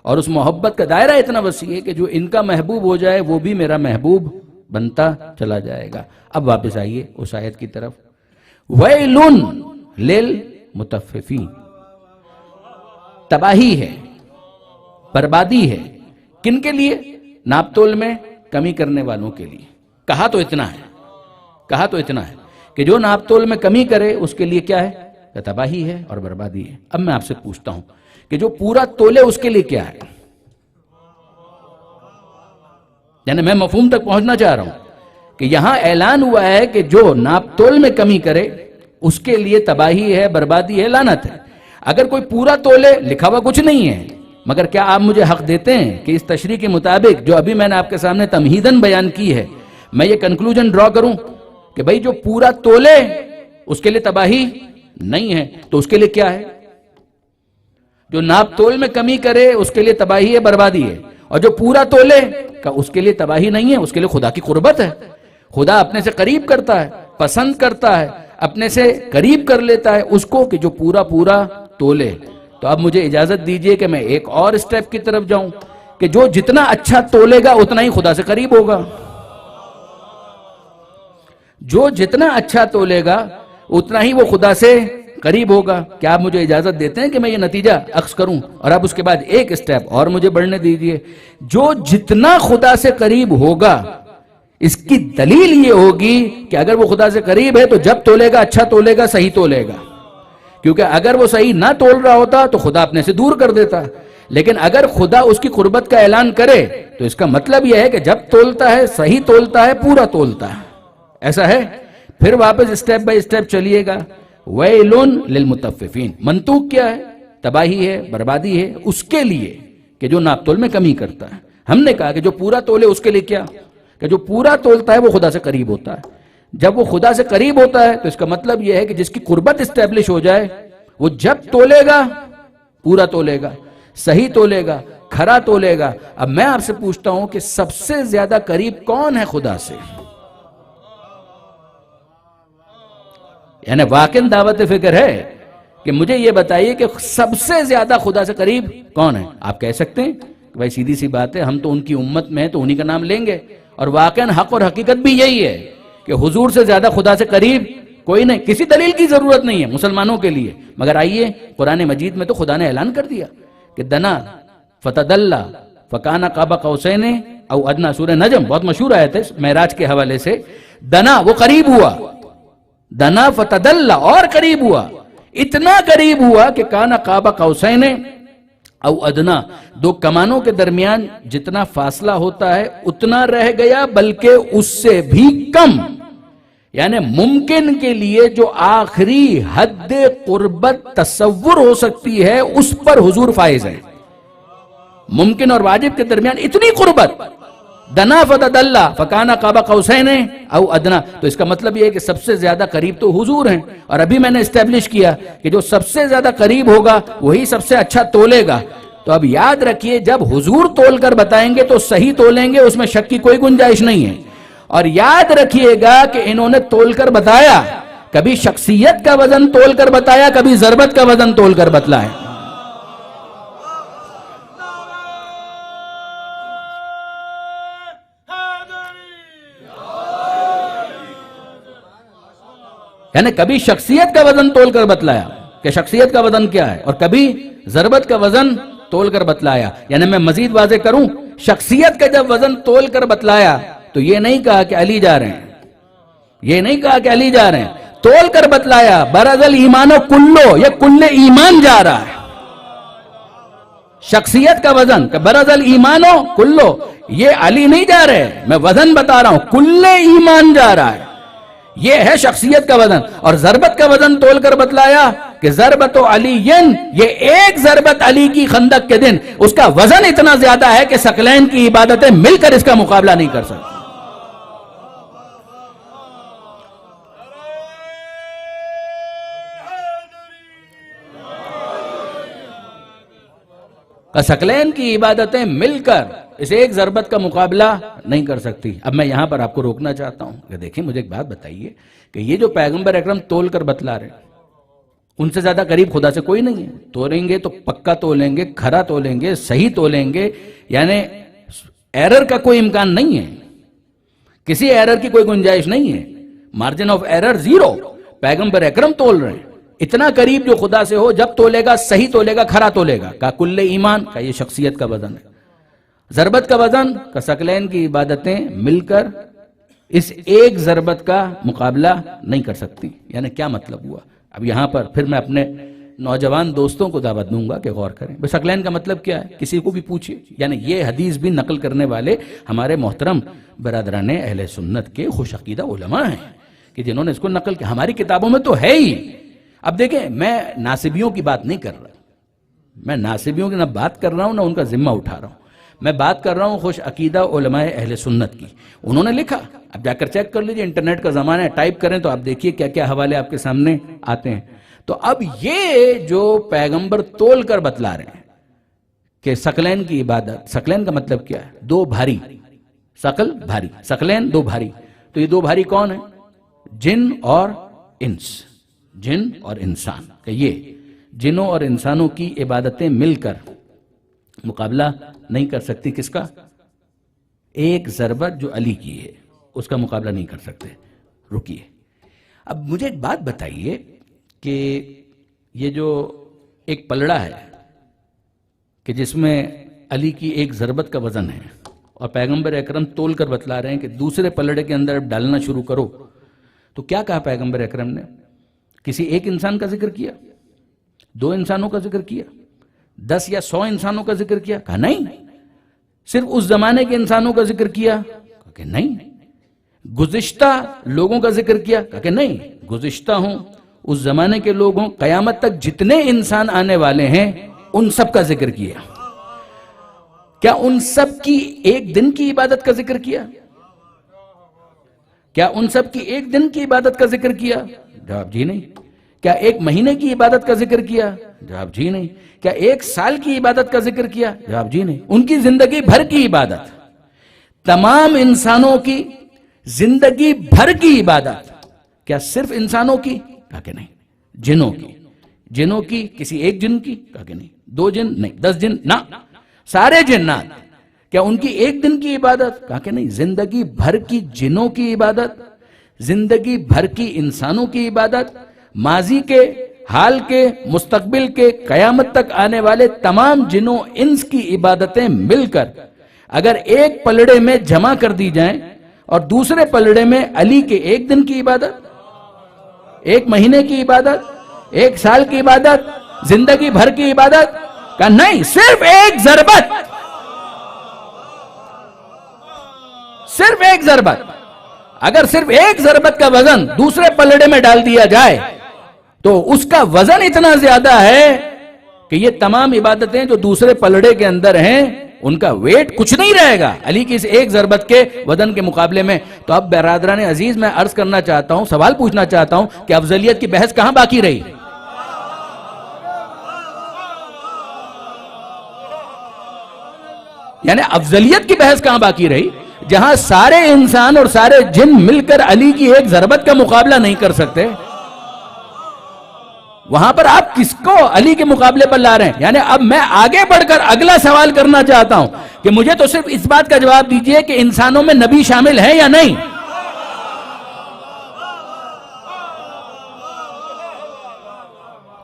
اور اس محبت کا دائرہ اتنا وسیع ہے کہ جو ان کا محبوب ہو جائے وہ بھی میرا محبوب بنتا چلا جائے گا. اب واپس آئیے اس آیت کی طرف. وَيْلٌ لِلْمُطَفِّفِينَ، تباہی ہے، بربادی ہے. کن کے لیے؟ ناپ تول میں کمی کرنے والوں کے لیے. کہا تو اتنا ہے، کہا تو اتنا ہے کہ جو ناپ تول میں کمی کرے اس کے لیے کیا ہے؟ تباہی ہے اور بربادی ہے. اب میں آپ سے پوچھتا ہوں کہ جو پورا تولے اس کے لیے کیا ہے؟ یعنی میں مفہوم تک پہنچنا چاہ رہا ہوں کہ یہاں اعلان ہوا ہے کہ جو ناپ تول میں کمی کرے اس کے لیے تباہی ہے، بربادی ہے، لعنت ہے. اگر کوئی پورا تولے، لکھا ہوا کچھ نہیں ہے، مگر کیا آپ مجھے حق دیتے ہیں کہ اس تشریح کے مطابق جو ابھی میں نے آپ کے سامنے تمہیداً بیان کی ہے، میں یہ کنکلوژن ڈرا کروں کہ بھئی جو پورا تولے اس کے لیے تباہی نہیں ہے، تو اس کے لیے کیا ہے؟ جو ناپ تول میں کمی کرے اس کے لیے تباہی ہے، بربادی ہے. اور جو پورا تولے کا اس کے لیے تباہی نہیں ہے، اس کے لیے خدا کی قربت ہے. خدا اپنے سے قریب کرتا ہے، پسند کرتا ہے، اپنے سے قریب کر لیتا ہے اس کو کہ جو پورا پورا تولے. تو اب مجھے اجازت دیجئے کہ میں ایک اور سٹیپ کی طرف جاؤں کہ جو جتنا اچھا تولے گا اتنا ہی خدا سے قریب ہوگا. جو جتنا اچھا تولے گا اتنا ہی وہ خدا سے قریب ہوگا. کیا آپ مجھے اجازت دیتے ہیں کہ میں یہ نتیجہ اخذ کروں اور اب اس کے بعد ایک سٹیپ اور مجھے بڑھنے دیجئے. جو جتنا خدا سے قریب ہوگا اس کی دلیل یہ ہوگی کہ اگر وہ خدا سے قریب ہے تو جب تولے گا اچھا تولے گا, صحیح تولے گا. کیونکہ اگر وہ صحیح نہ تول رہا ہوتا تو خدا اپنے سے دور کر دیتا. لیکن اگر خدا اس کی قربت کا اعلان کرے تو اس کا مطلب یہ ہے کہ جب تولتا ہے صحیح تولتا ہے, پورا تولتا ہے. ایسا ہے. پھر واپس سٹیپ بائی سٹیپ چلیے گا. وَيْلٌ لِلْمُطَفِّفِينَ. منطوق کیا ہے؟ تباہی ہے, بربادی ہے اس کے لیے کہ جو ناپ تول میں کمی کرتا ہے. ہم نے کہا کہ جو پورا تولے اس کے لیے کیا, کہ جو پورا تولتا ہے وہ خدا سے قریب ہوتا ہے. جب وہ خدا سے قریب ہوتا ہے تو اس کا مطلب یہ ہے کہ جس کی قربت اسٹیبلش ہو جائے وہ جب تولے گا پورا تولے گا, صحیح تولے گا, کھرا تولے گا. اب میں آپ سے پوچھتا ہوں کہ سب سے زیادہ قریب کون ہے خدا سے؟ یعنی واقعی دعوت فکر ہے کہ مجھے یہ بتائیے کہ سب سے زیادہ خدا سے قریب کون ہے؟ آپ کہہ سکتے ہیں کہ بھائی سیدھی سی بات ہے, ہم تو ان کی امت میں ہیں تو انہی کا نام لیں گے. اور واقعاً حق اور حقیقت بھی یہی ہے کہ حضور سے زیادہ خدا سے قریب کوئی نہیں. کسی دلیل کی ضرورت نہیں ہے مسلمانوں کے لیے. مگر آئیے قرآن مجید میں تو خدا نے اعلان کر دیا کہ دنا فتدلّا فکان قاب قوسین او ادنا. سورہ نجم بہت مشہور آیت ہے معراج کے حوالے سے. دنا وہ قریب ہوا, دنا فتدلّا اور قریب ہوا, اتنا قریب ہوا کہ کان قاب قوسین او ادنا. دو کمانوں کے درمیان جتنا فاصلہ ہوتا ہے اتنا رہ گیا, بلکہ اس سے بھی کم. یعنی ممکن کے لیے جو آخری حد قربت تصور ہو سکتی ہے اس پر حضور فائز ہے. ممکن اور واجب کے درمیان اتنی قربت. دنا فتدلّا فکان قاب قوسین او ادنا. تو اس کا مطلب یہ ہے کہ سب سے زیادہ قریب تو حضور ہیں. اور ابھی میں نے اسٹیبلش کیا کہ جو سب سے زیادہ قریب ہوگا وہی سب سے اچھا تولے گا. تو اب یاد رکھیے جب حضور تول کر بتائیں گے تو صحیح تولیں گے, اس میں شک کی کوئی گنجائش نہیں ہے. اور یاد رکھیے گا کہ انہوں نے تول کر بتایا, کبھی شخصیت کا وزن تول کر بتایا, کبھی ضربت کا وزن تول کر بتلایا. یعنی کبھی شخصیت کا وزن تول کر بتلایا کہ شخصیت کا وزن کیا ہے, اور کبھی ضربت کا وزن تول کر بتلایا. یعنی میں مزید واضح کروں, شخصیت کا جب وزن تول کر بتلایا تو یہ نہیں کہا کہ علی جا رہے ہیں, یہ نہیں کہا کہ علی جا رہے ہیں, تول کر بتلایا برز الایمان کلو, یہ کل ایمان جا رہا ہے. شخصیت کا وزن کہ برز الایمان کلو, یہ علی نہیں جا رہے, میں وزن بتا رہا ہوں, کل ایمان جا رہا ہے. یہ ہے شخصیت کا وزن. اور ضربت کا وزن تول کر بتلایا کہ ضربت علی, یہ ایک ضربت علی کی خندق کے دن اس کا وزن اتنا زیادہ ہے کہ ثقلین کی عبادتیں مل کر اس کا مقابلہ نہیں کر سکتی. ثقلین کی عبادتیں مل کر اس ایک ضربت کا مقابلہ نہیں کر سکتی. اب میں یہاں پر آپ کو روکنا چاہتا ہوں کہ دیکھیں مجھے ایک بات بتائیے کہ یہ جو پیغمبر اکرم تول کر بتلا رہے ان سے زیادہ قریب خدا سے کوئی نہیں ہے. تولیں گے تو پکا تولیں گے, کھرا تولیں گے, صحیح تولیں گے. یعنی ایرر کا کوئی امکان نہیں ہے, کسی ایرر کی کوئی گنجائش نہیں ہے. Margin of error zero. پیغمبر اکرم تول رہے ہیں اتنا قریب جو خدا سے ہو, جب تولے گا صحیح تولے گا, کھرا تولے گا. کا کل ایمان کا یہ شخصیت کا وزن ہے. ضربت کا وزن کا ثقلین کی عبادتیں مل کر اس ایک ضربت کا مقابلہ نہیں کر سکتی. یعنی کیا مطلب ہوا؟ اب یہاں پر پھر میں اپنے نوجوان دوستوں کو دعوت دوں گا کہ غور کریں. بس ثقلین کا مطلب کیا ہے کسی کو بھی پوچھئے. یعنی یہ حدیث بھی نقل کرنے والے ہمارے محترم برادران اہل سنت کے خوش عقیدہ علماء ہیں کہ جنہوں نے اس کو نقل کیا. ہماری کتابوں میں تو ہے ہی. اب دیکھیں میں ناصبیوں کی بات نہیں کر رہا, میں ناصبیوں کی نہ بات کر رہا ہوں نہ ان کا ذمہ اٹھا رہا ہوں. میں بات کر رہا ہوں خوش عقیدہ علماء اہل سنت کی. انہوں نے لکھا, اب جا کر چیک کر لیجئے, انٹرنیٹ کا زمانہ ہے, ٹائپ کریں تو آپ دیکھیے کیا کیا حوالے آپ کے سامنے آتے ہیں. تو اب یہ جو پیغمبر تول کر بتلا رہے ہیں کہ ثقلین کی عبادت, ثقلین کا مطلب کیا ہے؟ دو بھاری. ثقل بھاری, ثقلین دو بھاری. تو یہ دو بھاری کون ہیں؟ جن اور انس, جن اور انسان. کہ یہ جنوں اور انسانوں کی عبادتیں مل کر مقابلہ نہیں کر سکتی کس کا؟ ایک ضربت جو علی کی ہے اس کا مقابلہ نہیں کر سکتے. رکیے، اب مجھے ایک بات بتائیے کہ یہ جو ایک پلڑا ہے کہ جس میں علی کی ایک ضربت کا وزن ہے، اور پیغمبر اکرم تول کر بتلا رہے ہیں کہ دوسرے پلڑے کے اندر ڈالنا شروع کرو، تو کیا کہا پیغمبر اکرم نے؟ کسی ایک انسان کا ذکر کیا؟ 2 انسانوں کا ذکر کیا؟ 10 یا 100 انسانوں کا ذکر کیا؟ کہا نہیں. صرف اس زمانے کے انسانوں کا ذکر کیا؟ کہا کہ نہیں. گزشتہ لوگوں کا ذکر کیا؟ کہا کہ نہیں. گزشتہ ہوں، اس زمانے کے لوگ ہوں، قیامت تک جتنے انسان آنے والے ہیں ان سب کا ذکر کیا. کیا ان سب کی ایک دن کی عبادت کا ذکر کیا؟ کیا ان سب کی ایک دن کی عبادت کا ذکر کیا؟ جواب جی نہیں. کیا ایک مہینے کی عبادت کا ذکر کیا؟ جواب جی نہیں. کیا 1 سال کی عبادت کا ذکر کیا؟ جواب جی نہیں. ان کی زندگی بھر کی عبادت، تمام انسانوں کی زندگی بھر کی عبادت، کیا صرف انسانوں کی؟ کہا کہ نہیں. جنوں کی؟ جنوں کی کسی ایک جن کی؟ کہا کہ نہیں. 2 جن نہیں، 10 جن نہ، سارے جنات. کیا ان کی ایک دن کی عبادت؟ کہا کہ نہیں. زندگی بھر کی جنوں کی عبادت، زندگی بھر کی انسانوں کی عبادت، ماضی کے، حال کے، مستقبل کے، قیامت تک آنے والے تمام جنوں انس کی عبادتیں مل کر اگر ایک پلڑے میں جمع کر دی جائیں، اور دوسرے پلڑے میں علی کے ایک دن کی عبادت، 1 مہینے کی عبادت، 1 سال کی عبادت، زندگی بھر کی عبادت، کہا نہیں، صرف ایک ضربت، صرف ایک ضربت. اگر صرف ایک ضربت کا وزن دوسرے پلڑے میں ڈال دیا جائے تو اس کا وزن اتنا زیادہ ہے کہ یہ تمام عبادتیں جو دوسرے پلڑے کے اندر ہیں ان کا ویٹ کچھ نہیں رہے گا علی کی اس ایک ضربت کے وزن کے مقابلے میں. تو اب برادران عزیز، میں عرض کرنا چاہتا ہوں، سوال پوچھنا چاہتا ہوں کہ افضلیت کی بحث کہاں باقی رہی؟ یعنی افضلیت کی بحث کہاں باقی رہی جہاں سارے انسان اور سارے جن مل کر علی کی ایک ضربت کا مقابلہ نہیں کر سکتے؟ وہاں پر آپ کس کو علی کے مقابلے پر لا رہے ہیں؟ یعنی اب میں آگے بڑھ کر اگلا سوال کرنا چاہتا ہوں کہ مجھے تو صرف اس بات کا جواب دیجئے کہ انسانوں میں نبی شامل ہے یا نہیں؟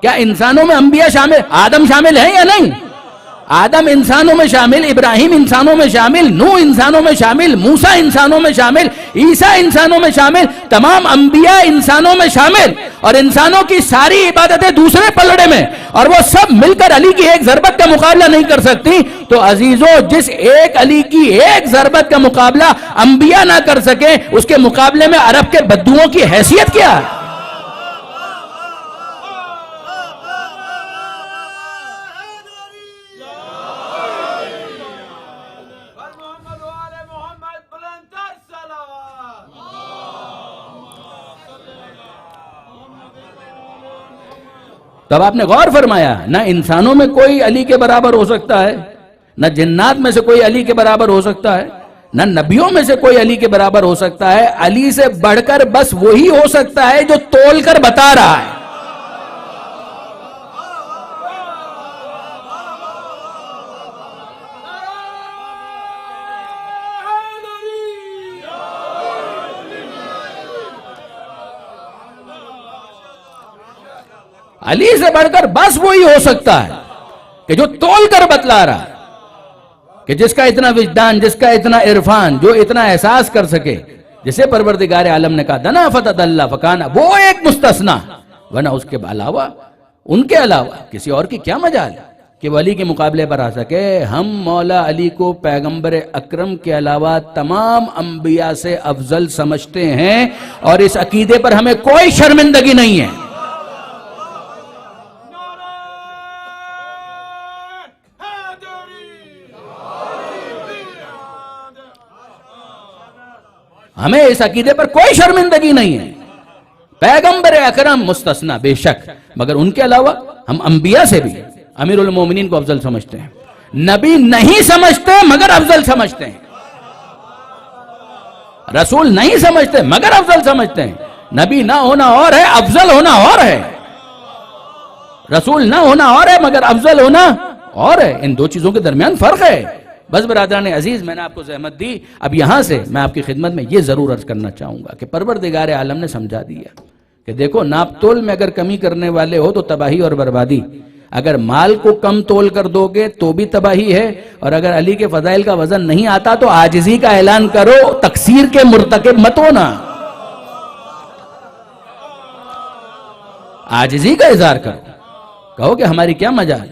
کیا انسانوں میں انبیاء شامل، آدم شامل ہے یا نہیں؟ آدم انسانوں میں شامل، ابراہیم انسانوں میں شامل، نوح انسانوں میں شامل، موسیٰ انسانوں میں شامل، عیسیٰ انسانوں میں شامل، تمام انبیاء انسانوں میں شامل، اور انسانوں کی ساری عبادتیں دوسرے پلڑے میں، اور وہ سب مل کر علی کی ایک ضربت کا مقابلہ نہیں کر سکتی. تو عزیزو، جس ایک علی کی ایک ضربت کا مقابلہ انبیاء نہ کر سکے، اس کے مقابلے میں عرب کے بدوؤں کی حیثیت کیا ہے؟ تب آپ نے غور فرمایا، نہ انسانوں میں کوئی علی کے برابر ہو سکتا ہے، نہ جنات میں سے کوئی علی کے برابر ہو سکتا ہے، نہ نبیوں میں سے کوئی علی کے برابر ہو سکتا ہے. علی سے بڑھ کر بس وہی ہو سکتا ہے جو تول کر بتا رہا ہے. علی سے بڑھ کر بس وہی ہو سکتا ہے کہ جو تول کر بتلا رہا ہے، کہ جس کا اتنا وجدان، جس کا اتنا عرفان، جو اتنا احساس کر سکے، جسے پروردگار عالم نے کہا دنا فتدلہ فکانا، وہ ایک مستثنا، ورنہ اس کے علاوہ، ان کے علاوہ کسی اور کی کیا مجال ہے کہ وہ علی کے مقابلے پر آ سکے. ہم مولا علی کو پیغمبر اکرم کے علاوہ تمام انبیاء سے افضل سمجھتے ہیں، اور اس عقیدے پر ہمیں کوئی شرمندگی نہیں ہے. ہمیں اس عقیدے پر کوئی شرمندگی نہیں ہے. پیغمبر اکرم مستثنا بے شک، مگر ان کے علاوہ ہم انبیاء سے بھی امیر المومنین کو افضل سمجھتے ہیں. نبی نہیں سمجھتے مگر افضل سمجھتے ہیں، رسول نہیں سمجھتے مگر افضل سمجھتے ہیں. نبی نہ ہونا اور ہے، افضل ہونا اور ہے. رسول نہ ہونا اور ہے، مگر افضل ہونا اور ہے، ان دو چیزوں کے درمیان فرق ہے. بس برادران عزیز، میں نے آپ کو زحمت دی. اب یہاں سے میں آپ کی خدمت میں یہ ضرور عرض کرنا چاہوں گا کہ پروردگار عالم نے سمجھا دیا کہ دیکھو، ناپ تول میں اگر کمی کرنے والے ہو تو تباہی اور بربادی. اگر مال کو کم تول کر دو گے تو بھی تباہی ہے، اور اگر علی کے فضائل کا وزن نہیں آتا تو عاجزی کا اعلان کرو، تقصیر کے مرتکب مت ہونا، عاجزی کا اظہار کرو، کہو کہ ہماری کیا مجال.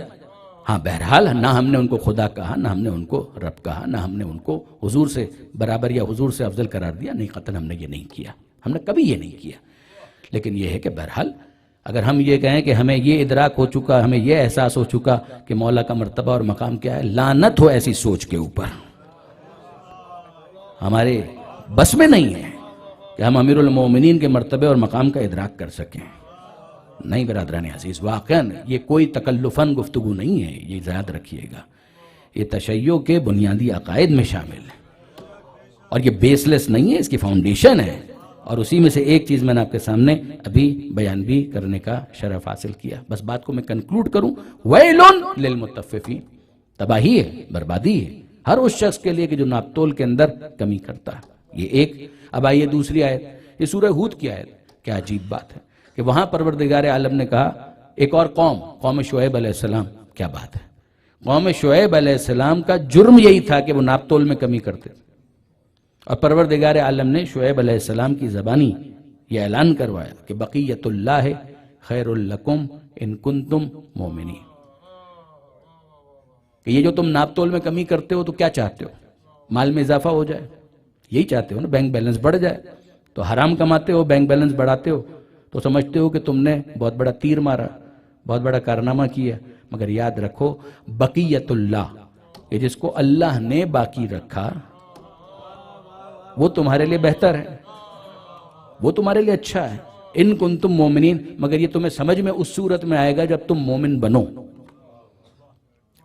ہاں بہرحال نہ ہم نے ان کو خدا کہا، نہ ہم نے ان کو رب کہا، نہ ہم نے ان کو حضور سے برابر یا حضور سے افضل قرار دیا. نہیں، قطعاً ہم نے یہ نہیں کیا، ہم نے کبھی یہ نہیں کیا. لیکن یہ ہے کہ بہرحال اگر ہم یہ کہیں کہ ہمیں یہ ادراک ہو چکا، ہمیں یہ احساس ہو چکا کہ مولا کا مرتبہ اور مقام کیا ہے، لعنت ہو ایسی سوچ کے اوپر. ہمارے بس میں نہیں ہے کہ ہم امیر المومنین کے مرتبے اور مقام کا ادراک کر سکیں. نہیں برادران عزیز، واقعاً یہ کوئی تکلفاً گفتگو نہیں ہے، یہ یاد رکھیے گا. یہ تشیع کے بنیادی عقائد میں شامل ہے، اور یہ بیس لیس نہیں ہے، اس کی فاؤنڈیشن ہے. اور اسی میں سے ایک چیز میں نے آپ کے سامنے ابھی بیان بھی کرنے کا شرف حاصل کیا. بس بات کو میں کنکلوڈ کروں، وَيْلٌ لِّلْمُطَفِّفِينَ، تباہی ہے، بربادی ہے ہر اس شخص کے لیے کہ جو ناپ تول کے اندر کمی کرتا ہے. یہ ایک. اب آئیے دوسری آیت، یہ سورہ ہود کی آیت. کیا عجیب بات ہے کہ وہاں پروردگار عالم نے کہا ایک اور قوم شعیب علیہ السلام. کیا بات ہے، قوم شعیب علیہ السلام کا جرم یہی تھا کہ وہ ناپ تول میں کمی کرتے تھے، اور پروردگار عالم نے شعیب علیہ السلام کی زبانی یہ اعلان کروایا کہ بقیت اللہ خیر لکم ان کنتم مومنین، کہ یہ جو تم ناپ تول میں کمی کرتے ہو تو کیا چاہتے ہو؟ مال میں اضافہ ہو جائے، یہی چاہتے ہو نا، بینک بیلنس بڑھ جائے. تو حرام کماتے ہو، بینک بیلنس بڑھاتے ہو تو سمجھتے ہو کہ تم نے بہت بڑا تیر مارا، بہت بڑا کارنامہ کیا. مگر یاد رکھو، بقیت اللہ، یہ جس کو اللہ نے باقی رکھا وہ تمہارے لیے بہتر ہے، وہ تمہارے لیے اچھا ہے. ان کنتم مومنین، مگر یہ تمہیں سمجھ میں اس صورت میں آئے گا جب تم مومن بنو.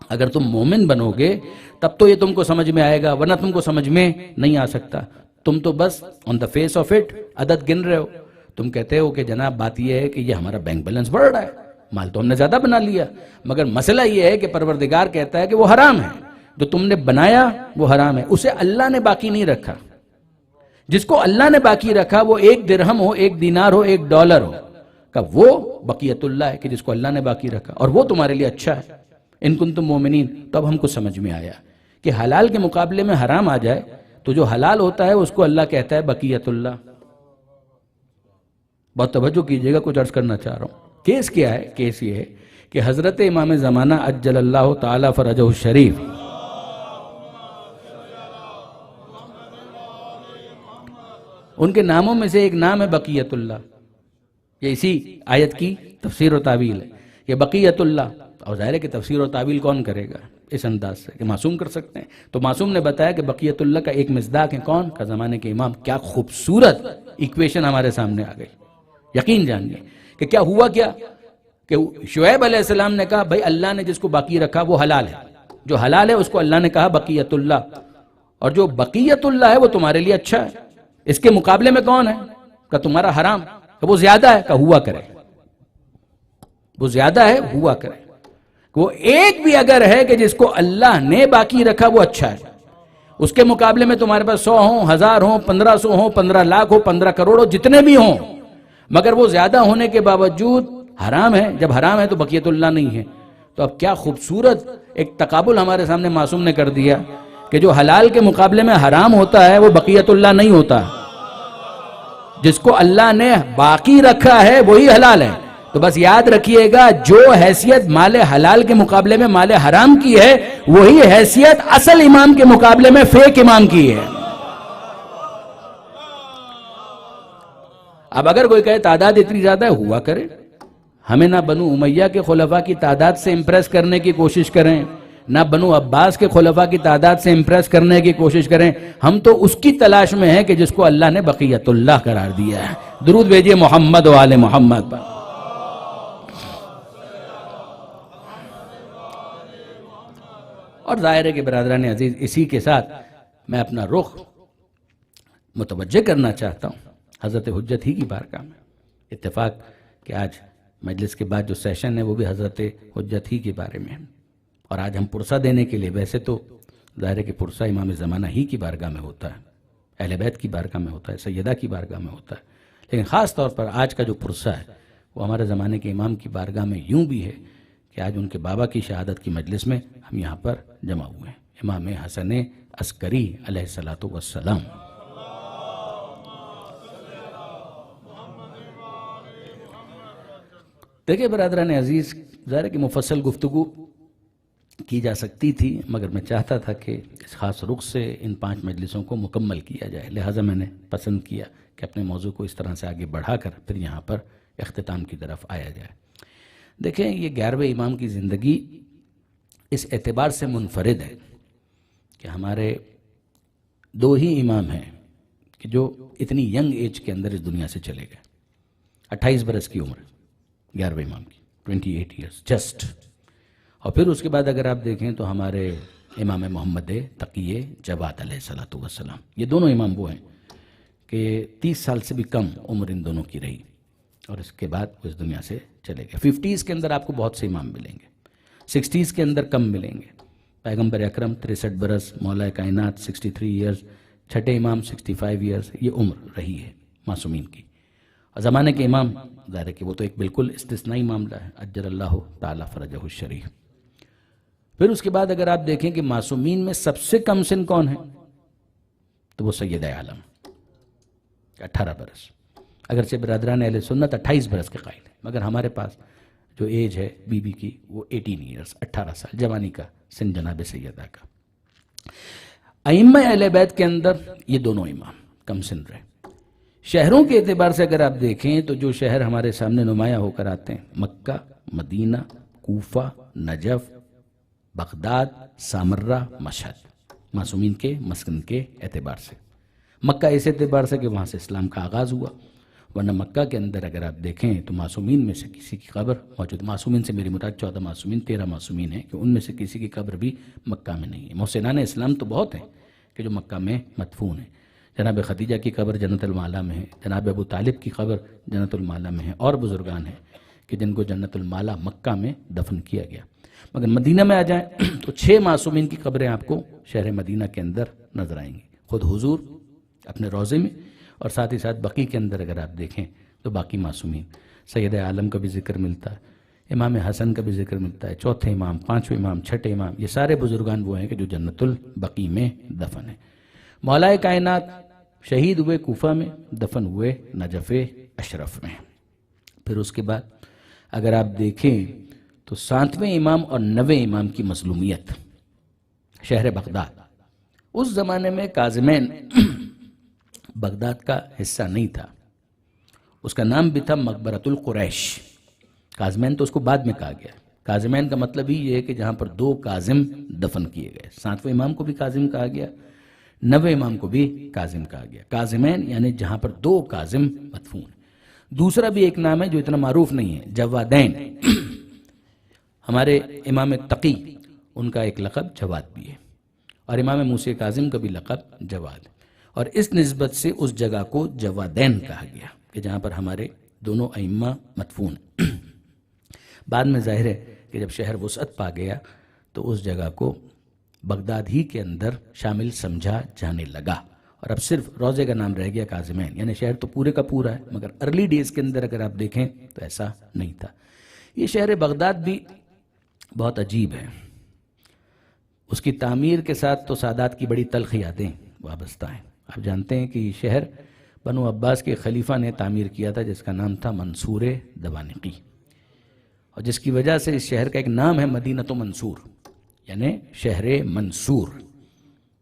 اگر تم مومن بنو گے تب تو یہ تم کو سمجھ میں آئے گا، ورنہ تم کو سمجھ میں نہیں آ سکتا. تم تو بس آن دا فیس آف اٹ عدد گن رہے ہو. تم کہتے ہو کہ جناب بات یہ ہے کہ یہ ہمارا بینک بیلنس بڑھ رہا ہے، مال تو ہم نے زیادہ بنا لیا، مگر مسئلہ یہ ہے کہ پروردگار کہتا ہے کہ وہ حرام ہے. جو تم نے بنایا وہ حرام ہے، اسے اللہ نے باقی نہیں رکھا. جس کو اللہ نے باقی رکھا، وہ 1 درہم ہو، 1 دینار ہو، 1 ڈالر ہو، کہ وہ بقیت اللہ ہے، کہ جس کو اللہ نے باقی رکھا اور وہ تمہارے لیے اچھا ہے. ان کنتم مومنین. تو اب ہم کو سمجھ میں آیا کہ حلال کے مقابلے میں حرام آ جائے تو جو حلال ہوتا ہے اس کو اللہ کہتا ہے بقیت اللہ. بہت توجہ کیجئے گا، کچھ عرض کرنا چاہ رہا ہوں. کیس کیا ہے؟ کیس یہ ہے کہ حضرت امام زمانہ عجل اللہ تعالی فرجہ الشریف ان کے ناموں میں سے ایک نام ہے بقیت اللہ. یہ اسی آیت کی تفسیر و تعویل ہے، یہ بقیت اللہ. اور ظاہر ہے کہ تفسیر و تعویل کون کرے گا اس انداز سے کہ معصوم کر سکتے ہیں؟ تو معصوم نے بتایا کہ بقیت اللہ کا ایک مصداق ہے کون؟ کا زمانے کے امام. کیا خوبصورت ایکویشن ہمارے سامنے آ گئی. یقین جانیے کہ کیا ہوا، کیا کہ شعیب علیہ السلام نے کہا بھائی اللہ نے جس کو باقی رکھا وہ حلال ہے، جو حلال ہے اس کو اللہ نے کہا بقیت اللہ، اور جو بقیت اللہ ہے وہ تمہارے لیے اچھا ہے. اس کے مقابلے میں کون ہے؟ کہ تمہارا حرام، کہ وہ زیادہ ہے، کہ ہوا کرے، وہ زیادہ ہے، ہوا کرے. وہ ایک بھی اگر ہے کہ جس کو اللہ نے باقی رکھا وہ اچھا ہے، اس کے مقابلے میں تمہارے پاس 100 ہوں، 1000 ہوں، 1500 ہوں، 15 لاکھ ہو، 15 کروڑ ہو، جتنے بھی ہوں، مگر وہ زیادہ ہونے کے باوجود حرام ہے. جب حرام ہے تو بقیت اللہ نہیں ہے. تو اب کیا خوبصورت ایک تقابل ہمارے سامنے معصوم نے کر دیا کہ جو حلال کے مقابلے میں حرام ہوتا ہے وہ بقیت اللہ نہیں ہوتا، جس کو اللہ نے باقی رکھا ہے وہی حلال ہے. تو بس یاد رکھیے گا، جو حیثیت مال حلال کے مقابلے میں مال حرام کی ہے وہی حیثیت اصل امام کے مقابلے میں فیک امام کی ہے. اب اگر کوئی کہے تعداد اتنی زیادہ ہے، ہوا کرے. ہمیں نہ بنو امیہ کے خلفاء کی تعداد سے امپریس کرنے کی کوشش کریں، نہ بنو عباس کے خلفاء کی تعداد سے امپریس کرنے کی کوشش کریں. ہم تو اس کی تلاش میں ہیں کہ جس کو اللہ نے بقیت اللہ قرار دیا ہے. درود بھیجئے محمد و آل محمد پر. اور ظاہر ہے کہ برادران عزیز اسی کے ساتھ میں اپنا رخ متوجہ کرنا چاہتا ہوں حضرت حجت ہی کی بارگاہ میں. اتفاق کہ آج مجلس کے بعد جو سیشن ہے وہ بھی حضرت حجت ہی کے بارے میں ہے. اور آج ہم پرسہ دینے کے لیے، ویسے تو ظاہر ہے کہ پرسہ امام زمانہ ہی کی بارگاہ میں ہوتا ہے، اہل بیت کی بارگاہ میں ہوتا ہے، سیدہ کی بارگاہ میں ہوتا ہے، لیکن خاص طور پر آج کا جو پرسہ ہے وہ ہمارے زمانے کے امام کی بارگاہ میں یوں بھی ہے کہ آج ان کے بابا کی شہادت کی مجلس میں ہم یہاں پر جمع ہوئے ہیں، امام حسن عسکری علیہ الصلاۃ والسلام۔ دیکھیں برادران عزیز، ظاہر ہے کہ مفصل گفتگو کی جا سکتی تھی، مگر میں چاہتا تھا کہ اس خاص رخ سے ان 5 مجلسوں کو مکمل کیا جائے، لہٰذا میں نے پسند کیا کہ اپنے موضوع کو اس طرح سے آگے بڑھا کر پھر یہاں پر اختتام کی طرف آیا جائے۔ دیکھیں یہ 11ویں امام کی زندگی اس اعتبار سے منفرد ہے کہ ہمارے 2 ہی امام ہیں کہ جو اتنی ینگ ایج کے اندر اس دنیا سے چلے گئے، 28 برس کی عمر 11ویں امام کی، 28 ایئرز جسٹ۔ اور پھر اس کے بعد اگر آپ دیکھیں تو ہمارے امام محمد تقی جواد علیہ الصلوۃ والسلام، یہ دونوں امام وہ ہیں کہ 30 سال سے بھی کم عمر ان دونوں کی رہی، اور اس کے بعد وہ اس دنیا سے چلے گئے۔ 50s کے اندر آپ کو بہت سے امام ملیں گے، 60s کے اندر کم ملیں گے۔ پیغمبر اکرم 63 برس، مولا کائنات 63 ایئرز، چھٹے امام 65 ایئرز، یہ عمر رہی ہے معصومین کی۔ اور زمانے کے امام ظاہر ہے کہ وہ تو ایک بالکل استثنائی معاملہ ہے، اجر اللہ تعالی فرجہ الشریف۔ پھر اس کے بعد اگر آپ دیکھیں کہ معصومین میں سب سے کم سن کون ہے تو وہ سید عالم 18 برس، اگرچہ برادران اہل سنت 28 برس کے قائل ہیں، مگر ہمارے پاس جو ایج ہے بی بی کی وہ 18 ایئرز، 18 سال جوانی کا سن جناب سیدہ کا۔ ائمہ اہل بیت کے اندر یہ دونوں امام کم سن رہے۔ شہروں کے اعتبار سے اگر آپ دیکھیں تو جو شہر ہمارے سامنے نمایاں ہو کر آتے ہیں، مکہ، مدینہ، کوفہ، نجف، بغداد، سامرہ، مشہد، معصومین کے مسکن کے اعتبار سے۔ مکہ اس اعتبار سے کہ وہاں سے اسلام کا آغاز ہوا، ورنہ مکہ کے اندر اگر آپ دیکھیں تو معصومین میں سے کسی کی قبر موجود، معصومین سے میری مراد 14 معصومین، 13 معصومین ہیں کہ ان میں سے کسی کی قبر بھی مکہ میں نہیں ہے۔ محسنان اسلام تو بہت ہیں کہ جو مکہ میں مدفون ہیں، جناب خدیجہ کی قبر جنت المعلا میں ہے، جناب ابو طالب کی قبر جنت المعلا میں ہے، اور بزرگان ہیں کہ جن کو جنت المعلا مکہ میں دفن کیا گیا۔ مگر مدینہ میں آ جائیں تو 6 معصومین کی قبریں آپ کو شہر مدینہ کے اندر نظر آئیں گی، خود حضور اپنے روضے میں، اور ساتھ ہی ساتھ بقیع کے اندر اگر آپ دیکھیں تو باقی معصومین، سید عالم کا بھی ذکر ملتا ہے، امام حسن کا بھی ذکر ملتا ہے، چوتھے امام، 5ویں امام، چھٹے امام، یہ سارے بزرگان وہ ہیں کہ جو جنت البقیع میں دفن ہیں۔ مولا کائنات شہید ہوئے کوفہ میں، دفن ہوئے نجف اشرف میں۔ پھر اس کے بعد اگر آپ دیکھیں تو 7ویں امام اور 9ویں امام کی مظلومیت شہر بغداد، اس زمانے میں کاظمین بغداد کا حصہ نہیں تھا، اس کا نام بھی تھا مقبرۃ القریش۔ کاظمین تو اس کو بعد میں کہا گیا، کاظمین کا مطلب ہی یہ ہے کہ جہاں پر 2 کاظم دفن کیے گئے، 7ویں امام کو بھی کاظم کہا گیا، 9ویں امام کو بھی کاظم کہا گیا۔ کاظمین یعنی جہاں پر 2 کاظم مدفون۔ دوسرا بھی ایک نام ہے جو اتنا معروف نہیں ہے، جوادین، ہمارے امام تقی ان کا ایک لقب جواد بھی ہے، اور امام موسی کاظم کا بھی لقب جواد ہے، اور اس نسبت سے اس جگہ کو جوادین کہا گیا کہ جہاں پر ہمارے دونوں ائمہ مدفون ہیں۔ بعد میں ظاہر ہے کہ جب شہر وسعت پا گیا تو اس جگہ کو بغداد ہی کے اندر شامل سمجھا جانے لگا، اور اب صرف روضے کا نام رہ گیا کاظمین، یعنی شہر تو پورے کا پورا ہے، مگر ارلی ڈیز کے اندر اگر آپ دیکھیں تو ایسا نہیں تھا۔ یہ شہر بغداد بھی بہت عجیب ہے، اس کی تعمیر کے ساتھ تو سادات کی بڑی تلخ یادیں وابستہ ہیں۔ آپ جانتے ہیں کہ یہ شہر بنو عباس کے خلیفہ نے تعمیر کیا تھا، جس کا نام تھا منصور دوانقی، اور جس کی وجہ سے اس شہر کا ایک نام ہے مدینۃ منصور، یعنی شہر منصور۔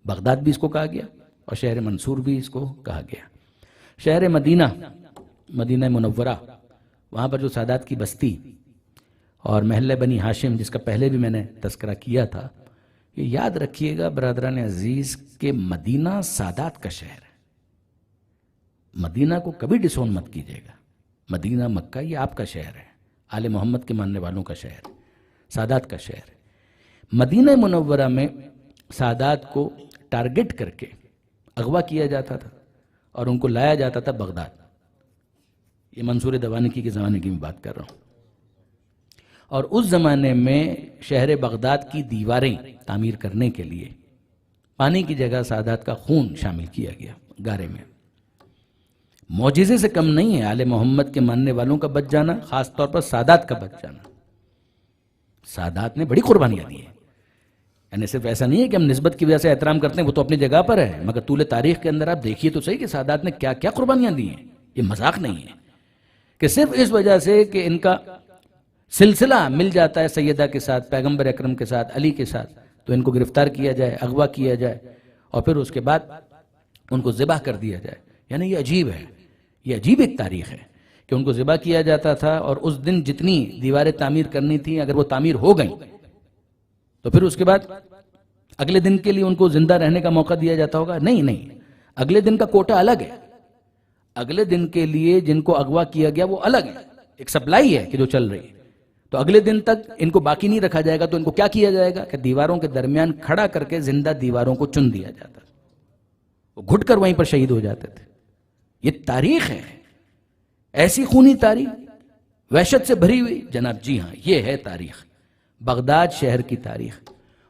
بغداد بھی اس کو کہا گیا اور شہر منصور بھی اس کو کہا گیا۔ شہر مدینہ، مدینہ منورہ، وہاں پر جو سادات کی بستی اور محلہ بنی ہاشم، جس کا پہلے بھی میں نے تذکرہ کیا تھا، یہ یاد رکھیے گا برادران عزیز کہ مدینہ سادات کا شہر ہے۔ مدینہ کو کبھی ڈسون مت کیجیے گا، مدینہ مکہ یہ آپ کا شہر ہے، آل محمد کے ماننے والوں کا شہر ہے، سادات کا شہر ہے۔ مدینہ منورہ میں سادات کو ٹارگٹ کر کے اغوا کیا جاتا تھا اور ان کو لایا جاتا تھا بغداد۔ یہ منصور دوانقی کے زمانے کی میں بات کر رہا ہوں، اور اس زمانے میں شہر بغداد کی دیواریں تعمیر کرنے کے لیے پانی کی جگہ سادات کا خون شامل کیا گیا گارے میں۔ معجزے سے کم نہیں ہے آل محمد کے ماننے والوں کا بچ جانا، خاص طور پر سادات کا بچ جانا۔ سادات نے بڑی قربانیاں دی ہیں، یعنی صرف ایسا نہیں ہے کہ ہم نسبت کی وجہ سے احترام کرتے ہیں، وہ تو اپنی جگہ پر ہے، مگر طول تاریخ کے اندر آپ دیکھیے تو صحیح کہ سادات نے کیا کیا قربانیاں دی ہیں۔ یہ مذاق نہیں ہے کہ صرف اس وجہ سے کہ ان کا سلسلہ مل جاتا ہے سیدہ کے ساتھ، پیغمبر اکرم کے ساتھ، علی کے ساتھ، تو ان کو گرفتار کیا جائے، اغوا کیا جائے اور پھر اس کے بعد ان کو ذبح کر دیا جائے۔ یعنی یہ عجیب ہے، یہ عجیب ایک تاریخ ہے کہ ان کو ذبح کیا جاتا تھا، اور اس دن جتنی دیواریں تعمیر کرنی تھیں اگر وہ تعمیر ہو گئیں تو پھر اس کے بعد اگلے دن کے لیے ان کو زندہ رہنے کا موقع دیا جاتا ہوگا؟ نہیں، اگلے دن کا کوٹا الگ ہے۔ اگلے دن کے لیے جن کو اغوا کیا گیا وہ الگ ہے، ایک سپلائی ہے کہ جو چل رہی ہے، تو اگلے دن تک ان کو باقی نہیں رکھا جائے گا۔ تو ان کو کیا کیا جائے گا کہ دیواروں کے درمیان کھڑا کر کے زندہ دیواروں کو چن دیا جاتا، وہ گھٹ کر وہیں پر شہید ہو جاتے تھے۔ یہ تاریخ ہے، ایسی خونی تاریخ، وحشت سے بھری ہوئی، جناب جی ہاں یہ ہے تاریخ، بغداد شہر کی تاریخ۔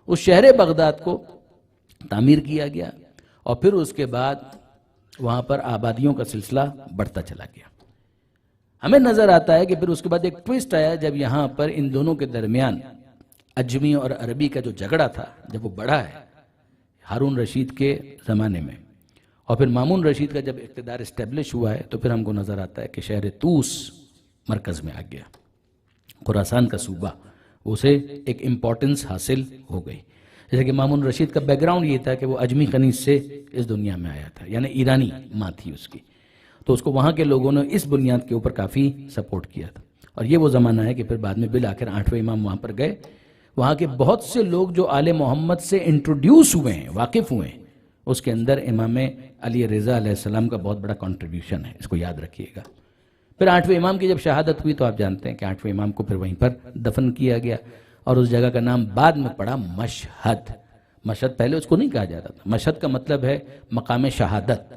اس شہر بغداد کو تعمیر کیا گیا اور پھر اس کے بعد وہاں پر آبادیوں کا سلسلہ بڑھتا چلا گیا۔ ہمیں نظر آتا ہے کہ پھر اس کے بعد ایک ٹویسٹ آیا جب یہاں پر ان دونوں کے درمیان اجمی اور عربی کا جو جھگڑا تھا، جب وہ بڑھا ہے ہارون رشید کے زمانے میں، اور پھر مامون رشید کا جب اقتدار اسٹیبلش ہوا ہے تو پھر ہم کو نظر آتا ہے کہ شہر طوس مرکز میں آ گیا، خراسان کا صوبہ، اسے ایک امپورٹنس حاصل ہو گئی۔ جیسے کہ مامون رشید کا بیک گراؤنڈ یہ تھا کہ وہ اجمی خنیج سے اس دنیا میں آیا تھا، یعنی ایرانی ماں تھی اس کی، تو اس کو وہاں کے لوگوں نے اس بنیاد کے اوپر کافی سپورٹ کیا تھا۔ اور یہ وہ زمانہ ہے کہ پھر بعد میں بالآخر 8ویں امام وہاں پر گئے۔ وہاں کے بہت سے لوگ جو آل محمد سے انٹروڈیوس ہوئے ہیں، واقف ہوئے ہیں، اس کے اندر امام علی رضا علیہ السلام کا بہت بڑا کنٹریبیوشن ہے، اس کو یاد رکھیے گا۔ پھر 8ویں امام کی جب شہادت ہوئی تو آپ جانتے ہیں کہ 8ویں امام کو پھر وہیں پر دفن کیا گیا، اور اس جگہ کا نام بعد میں پڑا مشہد۔ مشہد پہلے اس کو نہیں کہا جاتا تھا، مشہد کا مطلب ہے مقام شہادت،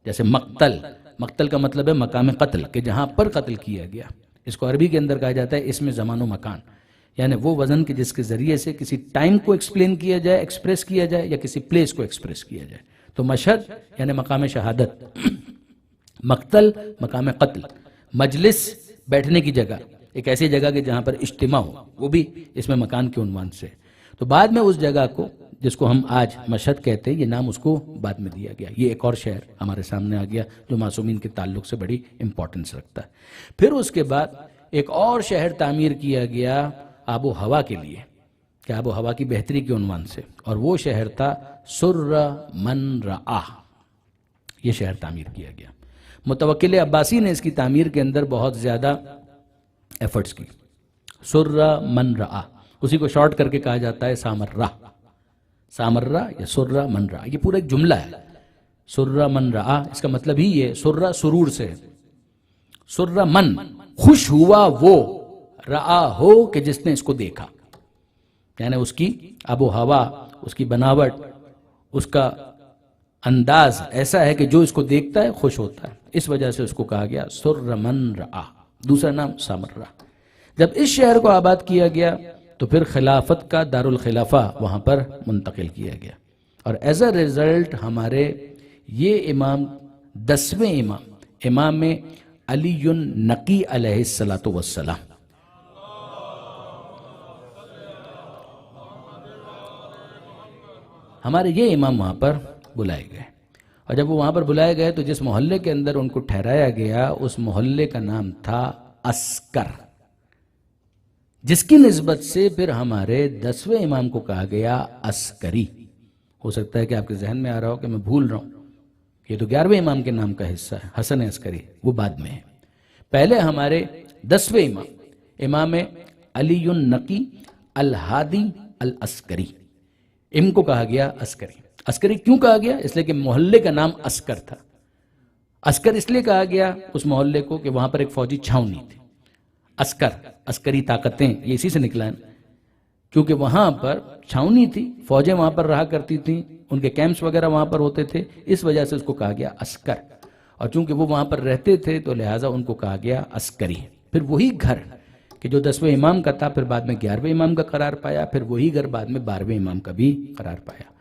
جیسے مقتل، مقتل کا مطلب ہے مقام قتل، کہ جہاں پر قتل کیا گیا۔ اس کو عربی کے اندر کہا جاتا ہے اس میں زمان و مکان، یعنی وہ وزن کہ جس کے ذریعے سے کسی ٹائم کو ایکسپلین کیا جائے، ایکسپریس کیا جائے، یا کسی پلیس کو ایکسپریس کیا جائے۔ تو مشہد یعنی مقام شہادت، مقتل مقام قتل، مجلس بیٹھنے کی جگہ، ایک ایسی جگہ کہ جہاں پر اجتماع ہو، وہ بھی اس میں مکان کے عنوان سے۔ تو بعد میں اس جگہ کو جس کو ہم آج مشہد کہتے ہیں، یہ نام اس کو بعد میں دیا گیا۔ یہ ایک اور شہر ہمارے سامنے آ گیا جو معصومین کے تعلق سے بڑی امپورٹنس رکھتا ہے۔ پھر اس کے بعد ایک اور شہر تعمیر کیا گیا آب و ہوا کے لیے، کہ آب و ہوا کی بہتری کے عنوان سے، اور وہ شہر تھا سر من رآ۔ یہ شہر تعمیر کیا گیا۔ متوکل عباسی نے اس کی تعمیر کے اندر بہت زیادہ ایفرٹس کی۔ سر من رآ، اسی کو شارٹ کر کے کہا جاتا ہے سامرہ، سامرہ یا سر من رآ، یہ پورا ایک جملہ ہے۔ سر من رآ اس کا مطلب ہی یہ، سر سرور سے، سر من خوش ہوا وہ، رآ ہو کہ جس نے اس کو دیکھا، یعنی اس کی آب و ہوا، اس کی بناوٹ، اس کا انداز ایسا ہے کہ جو اس کو دیکھتا ہے خوش ہوتا ہے۔ اس وجہ سے اس کو کہا گیا سر من رآ۔ دوسرا نام سامرہ۔ جب اس شہر کو آباد کیا گیا تو پھر خلافت کا دارالخلافہ وہاں پر منتقل کیا گیا، اور ایز اے ریزلٹ ہمارے یہ امام 10ویں امام، امام علی النقی علیہ السلام، ہمارے یہ امام وہاں پر بلائے گئے۔ اور جب وہ وہاں پر بلائے گئے تو جس محلے کے اندر ان کو ٹھہرایا گیا اس محلے کا نام تھا عسکر، جس کی نسبت سے پھر ہمارے 10ویں امام کو کہا گیا عسکری۔ ہو سکتا ہے کہ آپ کے ذہن میں آ رہا ہو کہ میں بھول رہا ہوں، یہ تو 11ویں امام کے نام کا حصہ ہے، حسن عسکری، وہ بعد میں ہے۔ پہلے ہمارے 10ویں امام، امام علی النقی الہادی العسکری، ان کو کہا گیا عسکری۔ عسکری کیوں کہا گیا؟ اس لیے کہ محلے کا نام عسکر تھا۔ عسکر اس لیے کہا گیا اس محلے کو کہ وہاں پر ایک فوجی چھاؤنی تھی۔ عسکر، عسکری طاقتیں، یہ اسی سے نکلا ہے، کیونکہ وہاں پر چھاؤنی تھی، فوجیں وہاں پر رہا کرتی تھیں، ان کے کیمپس وغیرہ وہاں پر ہوتے تھے، اس وجہ سے اس کو کہا گیا عسکر۔ اور چونکہ وہ وہاں پر رہتے تھے تو لہٰذا ان کو کہا گیا عسکری۔ پھر وہی گھر کہ جو 10ویں امام کا تھا پھر بعد میں 11ویں امام کا قرار پایا، پھر وہی گھر بعد میں 12ویں امام کا بھی قرار پایا،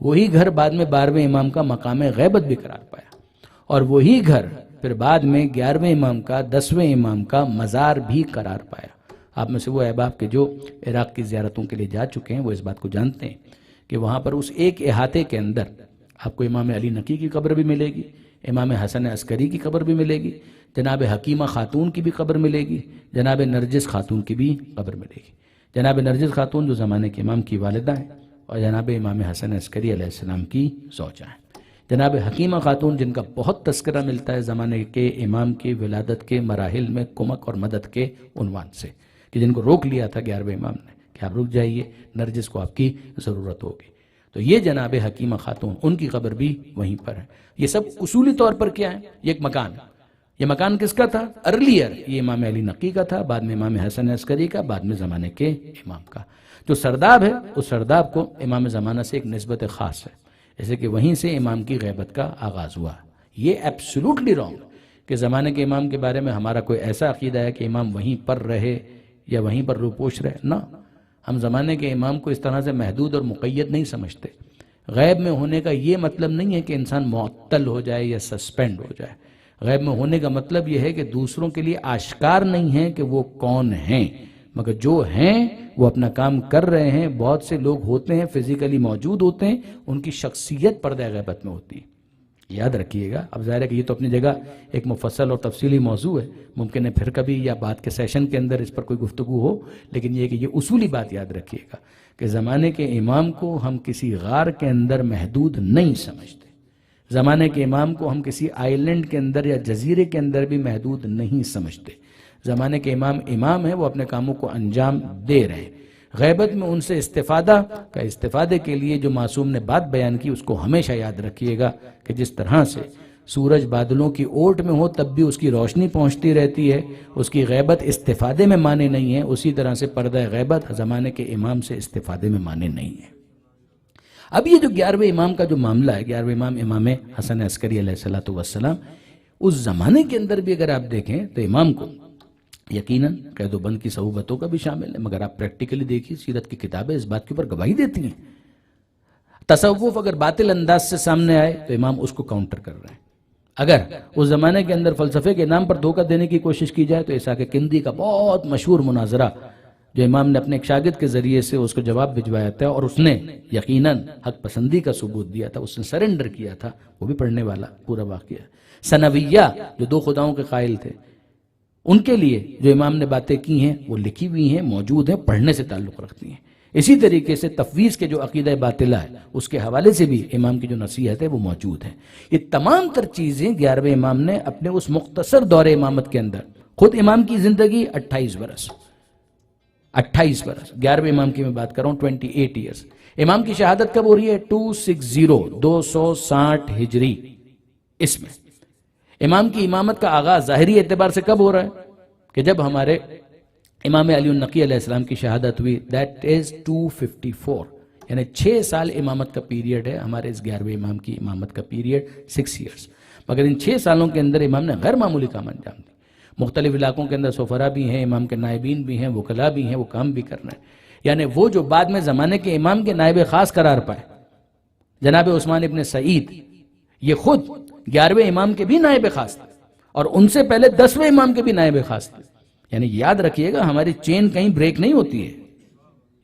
وہی گھر بعد میں 12ویں امام کا مقام غیبت بھی قرار پایا، اور وہی گھر پھر بعد میں 11ویں امام کا 10ویں امام کا مزار بھی قرار پایا۔ آپ میں سے وہ احباب کے جو عراق کی زیارتوں کے لیے جا چکے ہیں وہ اس بات کو جانتے ہیں کہ وہاں پر اس ایک احاطے کے اندر آپ کو امام علی نقی کی قبر بھی ملے گی، امام حسن عسکری کی قبر بھی ملے گی، جناب حکیمہ خاتون کی بھی قبر ملے گی، جناب نرجس خاتون کی بھی قبر ملے گی۔ جناب نرجس خاتون جو زمانے کے امام کی والدہ ہیں اور جناب امام حسن عسکری علیہ السلام کی زوجہ ہیں۔ جناب حکیمہ خاتون جن کا بہت تذکرہ ملتا ہے زمانے کے امام کی ولادت کے مراحل میں کمک اور مدد کے عنوان سے، کہ جن کو روک لیا تھا 11ویں امام نے کہ آپ رک جائیے، نرجس کو آپ کی ضرورت ہوگی۔ تو یہ جناب حکیمہ خاتون، ان کی قبر بھی وہیں پر ہے۔ یہ سب اصولی طور پر کیا ہے؟ یہ ایک مکان ہے۔ یہ مکان کس کا تھا؟ ارلیئر یہ امام علی نقی کا تھا، بعد میں امام حسن عسکری کا، بعد میں زمانے کے امام کا۔ جو سرداب ہے اس سرداب کو امام زمانہ سے ایک نسبت خاص ہے، جیسے کہ وہیں سے امام کی غیبت کا آغاز ہوا۔ یہ ایبسولوٹلی رانگ کہ زمانے کے امام کے بارے میں ہمارا کوئی ایسا عقیدہ ہے کہ امام وہیں پر رہے یا وہیں پر روپوش رہے، نہ، ہم زمانے کے امام کو اس طرح سے محدود اور مقید نہیں سمجھتے۔ غیب میں ہونے کا یہ مطلب نہیں ہے کہ انسان معطل ہو جائے یا سسپینڈ ہو جائے۔ غیب میں ہونے کا مطلب یہ ہے کہ دوسروں کے لیے آشکار نہیں ہے کہ وہ کون ہیں، مگر جو ہیں وہ اپنا کام کر رہے ہیں۔ بہت سے لوگ ہوتے ہیں فزیکلی موجود ہوتے ہیں، ان کی شخصیت پردہ غیبت میں ہوتی ہے۔ یاد رکھیے گا، اب ظاہر ہے کہ یہ تو اپنی جگہ ایک مفصل اور تفصیلی موضوع ہے، ممکن ہے پھر کبھی یا بعد کے سیشن کے اندر اس پر کوئی گفتگو ہو، لیکن یہ کہ یہ اصولی بات یاد رکھیے گا کہ زمانے کے امام کو ہم کسی غار کے اندر محدود نہیں سمجھتے، زمانے کے امام کو ہم کسی آئی لینڈ کے اندر یا جزیرے کے اندر بھی محدود نہیں سمجھتے۔ زمانے کے امام ہیں، وہ اپنے کاموں کو انجام دے رہے ہیں۔ غیبت میں ان سے استفادے کے لیے جو معصوم نے بات بیان کی اس کو ہمیشہ یاد رکھیے گا کہ جس طرح سے سورج بادلوں کی اوٹ میں ہو تب بھی اس کی روشنی پہنچتی رہتی ہے، اس کی غیبت استفادے میں مانے نہیں ہے، اسی طرح سے پردہ غیبت زمانے کے امام سے استفادے میں مانے نہیں ہے۔ اب یہ جو 11ویں امام کا جو معاملہ ہے، 11ویں امام حسن عسکری علیہ السلام، اس زمانے کے اندر بھی اگر آپ دیکھیں تو امام کو یقیناً قید و بند کی صعوبتوں کا بھی شامل ہے، مگر آپ پریکٹیکلی دیکھیے سیرت کی کتابیں اس بات کے اوپر گواہی دیتی ہیں۔ تصوف اگر باطل انداز سے سامنے آئے تو امام اس کو کاؤنٹر کر رہے ہیں۔ اگر اس زمانے کے اندر فلسفے کے نام پر دھوکہ دینے کی کوشش کی جائے تو اسحاق کندی کا بہت مشہور مناظرہ جو امام نے اپنے ایک شاگرد کے ذریعے سے اس کو جواب بھجوایا تھا اور اس نے یقیناً حق پسندی کا ثبوت دیا تھا، اس نے سرنڈر کیا تھا، وہ بھی پڑھنے والا پورا واقعہ۔ ثنویہ جو 2 خداؤں کے قائل تھے، ان کے لیے جو امام نے باتیں کی ہیں وہ لکھی ہوئی ہیں، موجود ہیں، پڑھنے سے تعلق رکھتی ہیں۔ اسی طریقے سے تفویض کے جو عقیدہ باطلہ ہے اس کے حوالے سے بھی امام کی جو نصیحت ہے وہ موجود ہے۔ یہ تمام تر چیزیں 11ویں امام نے اپنے اس مختصر دور امامت کے اندر، خود امام کی زندگی 28 برس، 11ویں امام کی میں بات کر رہا ہوں 28 ایئرز۔ امام کی شہادت کب ہو رہی ہے؟ 260 ہجری۔ اس میں امام کی امامت کا آغاز ظاہری اعتبار سے کب ہو رہا ہے؟ کہ جب ہمارے امام علی النقی علیہ السلام کی شہادت ہوئی، that is 254، یعنی 6 سال امامت کا پیریڈ ہے ہمارے اس 11ویں امام کی امامت کا پیریڈ 6 ایئرز۔ مگر ان 6 سالوں کے اندر امام نے غیر معمولی کام انجام دی۔ مختلف علاقوں کے اندر سفرا بھی ہیں، امام کے نائبین بھی ہیں، وکلا بھی ہیں، وہ کام بھی کر رہے ہیں۔ یعنی وہ جو بعد میں زمانے کے امام کے نائب خاص قرار پائے، جناب عثمان ابن سعید، یہ خود 11ویں امام کے بھی نائب خاص تھے اور ان سے پہلے 10ویں امام کے بھی نائب خاص تھے۔ یعنی یاد رکھیے گا ہماری چین کہیں بریک نہیں ہوتی ہے،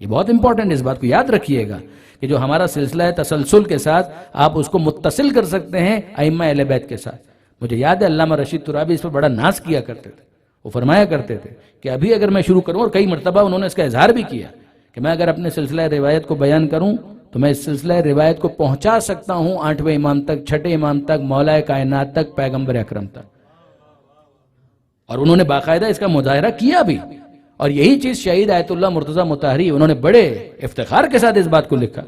یہ بہت امپورٹنٹ، اس بات کو یاد رکھیے گا کہ جو ہمارا سلسلہ ہے تسلسل کے ساتھ آپ اس کو متصل کر سکتے ہیں ائمہ اہل بیت کے ساتھ۔ مجھے یاد ہے علامہ رشید ترابی اس پر بڑا ناز کیا کرتے تھے، وہ فرمایا کرتے تھے کہ ابھی اگر میں شروع کروں، اور کئی مرتبہ انہوں نے اس کا اظہار بھی کیا کہ میں اگر اپنے سلسلہ روایت کو بیان کروں تو میں اس سلسلہ روایت کو پہنچا سکتا ہوں 8ویں امام تک، 6 امام تک، مولا کائنات تک، پیغمبر اکرم تک۔ اور انہوں نے باقاعدہ اس کا مظاہرہ کیا بھی، اور یہی چیز شہید آیت اللہ مرتضیٰ مطہری انہوں نے بڑے افتخار کے ساتھ اس بات کو لکھا۔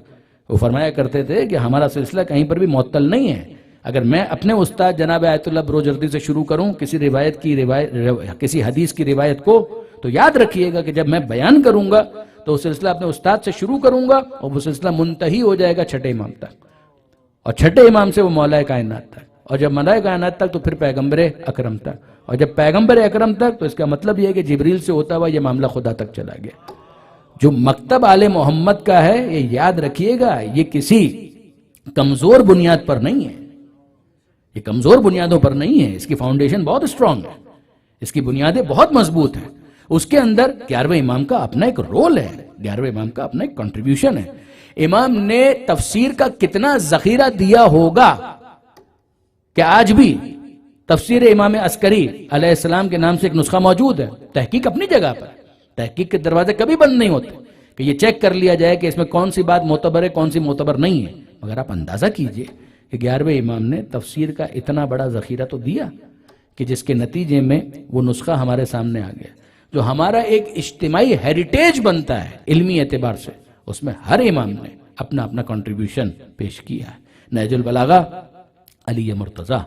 وہ فرمایا کرتے تھے کہ ہمارا سلسلہ کہیں پر بھی معطل نہیں ہے، اگر میں اپنے استاد جناب آیت اللہ بروجردی سے شروع کروں کسی حدیث کی روایت کو، تو یاد رکھیے گا کہ جب میں بیان کروں گا تو وہ سلسلہ اپنے استاد سے شروع کروں گا اور وہ سلسلہ منتہی ہو جائے گا 6 امام تک، اور 6 امام سے وہ مولا کائنات تک۔ اور جب ملائے کائنات تک تو پھر پیغمبر اکرم تک، اور جب پیغمبر اکرم تک تو اس کا مطلب یہ ہے کہ جبریل سے ہوتا ہوا یہ معاملہ خدا تک چلا گیا۔ جو مکتب آل محمد کا ہے یہ یاد رکھیے گا، یہ کسی کمزور بنیاد پر نہیں ہے، یہ کمزور بنیادوں پر نہیں ہے، اس کی فاؤنڈیشن بہت اسٹرانگ ہے، اس کی بنیادیں بہت مضبوط ہیں۔ اس کے اندر 11ویں امام کا اپنا ایک رول ہے، 11ویں امام کا اپنا ایک کنٹریبیوشن ہے۔ امام نے تفسیر کا کتنا ذخیرہ دیا ہوگا کہ آج بھی تفسیر امام عسکری علیہ السلام کے نام سے ایک نسخہ موجود ہے، تحقیق اپنی جگہ پر، تحقیق کے دروازے کبھی بند نہیں ہوتے کہ یہ چیک کر لیا جائے کہ اس میں کون سی بات معتبر ہے کون سی معتبر نہیں ہے، مگر آپ اندازہ کیجئے کہ 11ویں امام نے تفسیر کا اتنا بڑا ذخیرہ تو دیا کہ جس کے نتیجے میں وہ نسخہ ہمارے سامنے آ گیا، جو ہمارا ایک اجتماعی ہیریٹیج بنتا ہے علمی اعتبار سے، اس میں ہر امام نے اپنا اپنا کنٹریبیوشن پیش کیا ہے۔ نہج البلاغہ علی مرتضیٰ،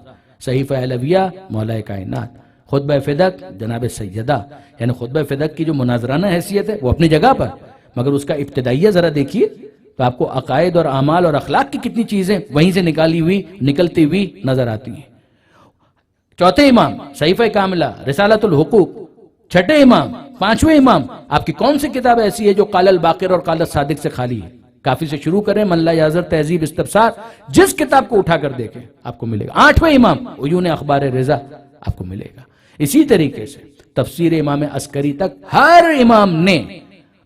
صحیفہ علویہ مولا کائنات، خطبہ فدق جناب سیدہ، یعنی خطبہ فدق کی جو مناظرانہ حیثیت ہے وہ اپنی جگہ پر، مگر اس کا ابتدائیہ ذرا دیکھیے تو آپ کو عقائد اور اعمال اور اخلاق کی کتنی چیزیں وہیں سے نکلتی ہوئی نظر آتی ہیں۔ چوتھے امام صحیفہ کاملہ رسالۃ الحقوق، چھٹے امام، پانچویں امام، آپ کی کون سی کتاب ایسی ہے جو قال الباقر اور قال الصادق سے خالی ہے؟ کافی سے شروع کریں، من لا یعذر، تہذیب، استبصار، جس کتاب کو اٹھا کر دیکھیں آپ کو ملے گا۔ آٹھویں امام عیون اخبار رضا آپ کو ملے گا۔ اسی طریقے سے تفسیر امام عسکری تک ہر امام نے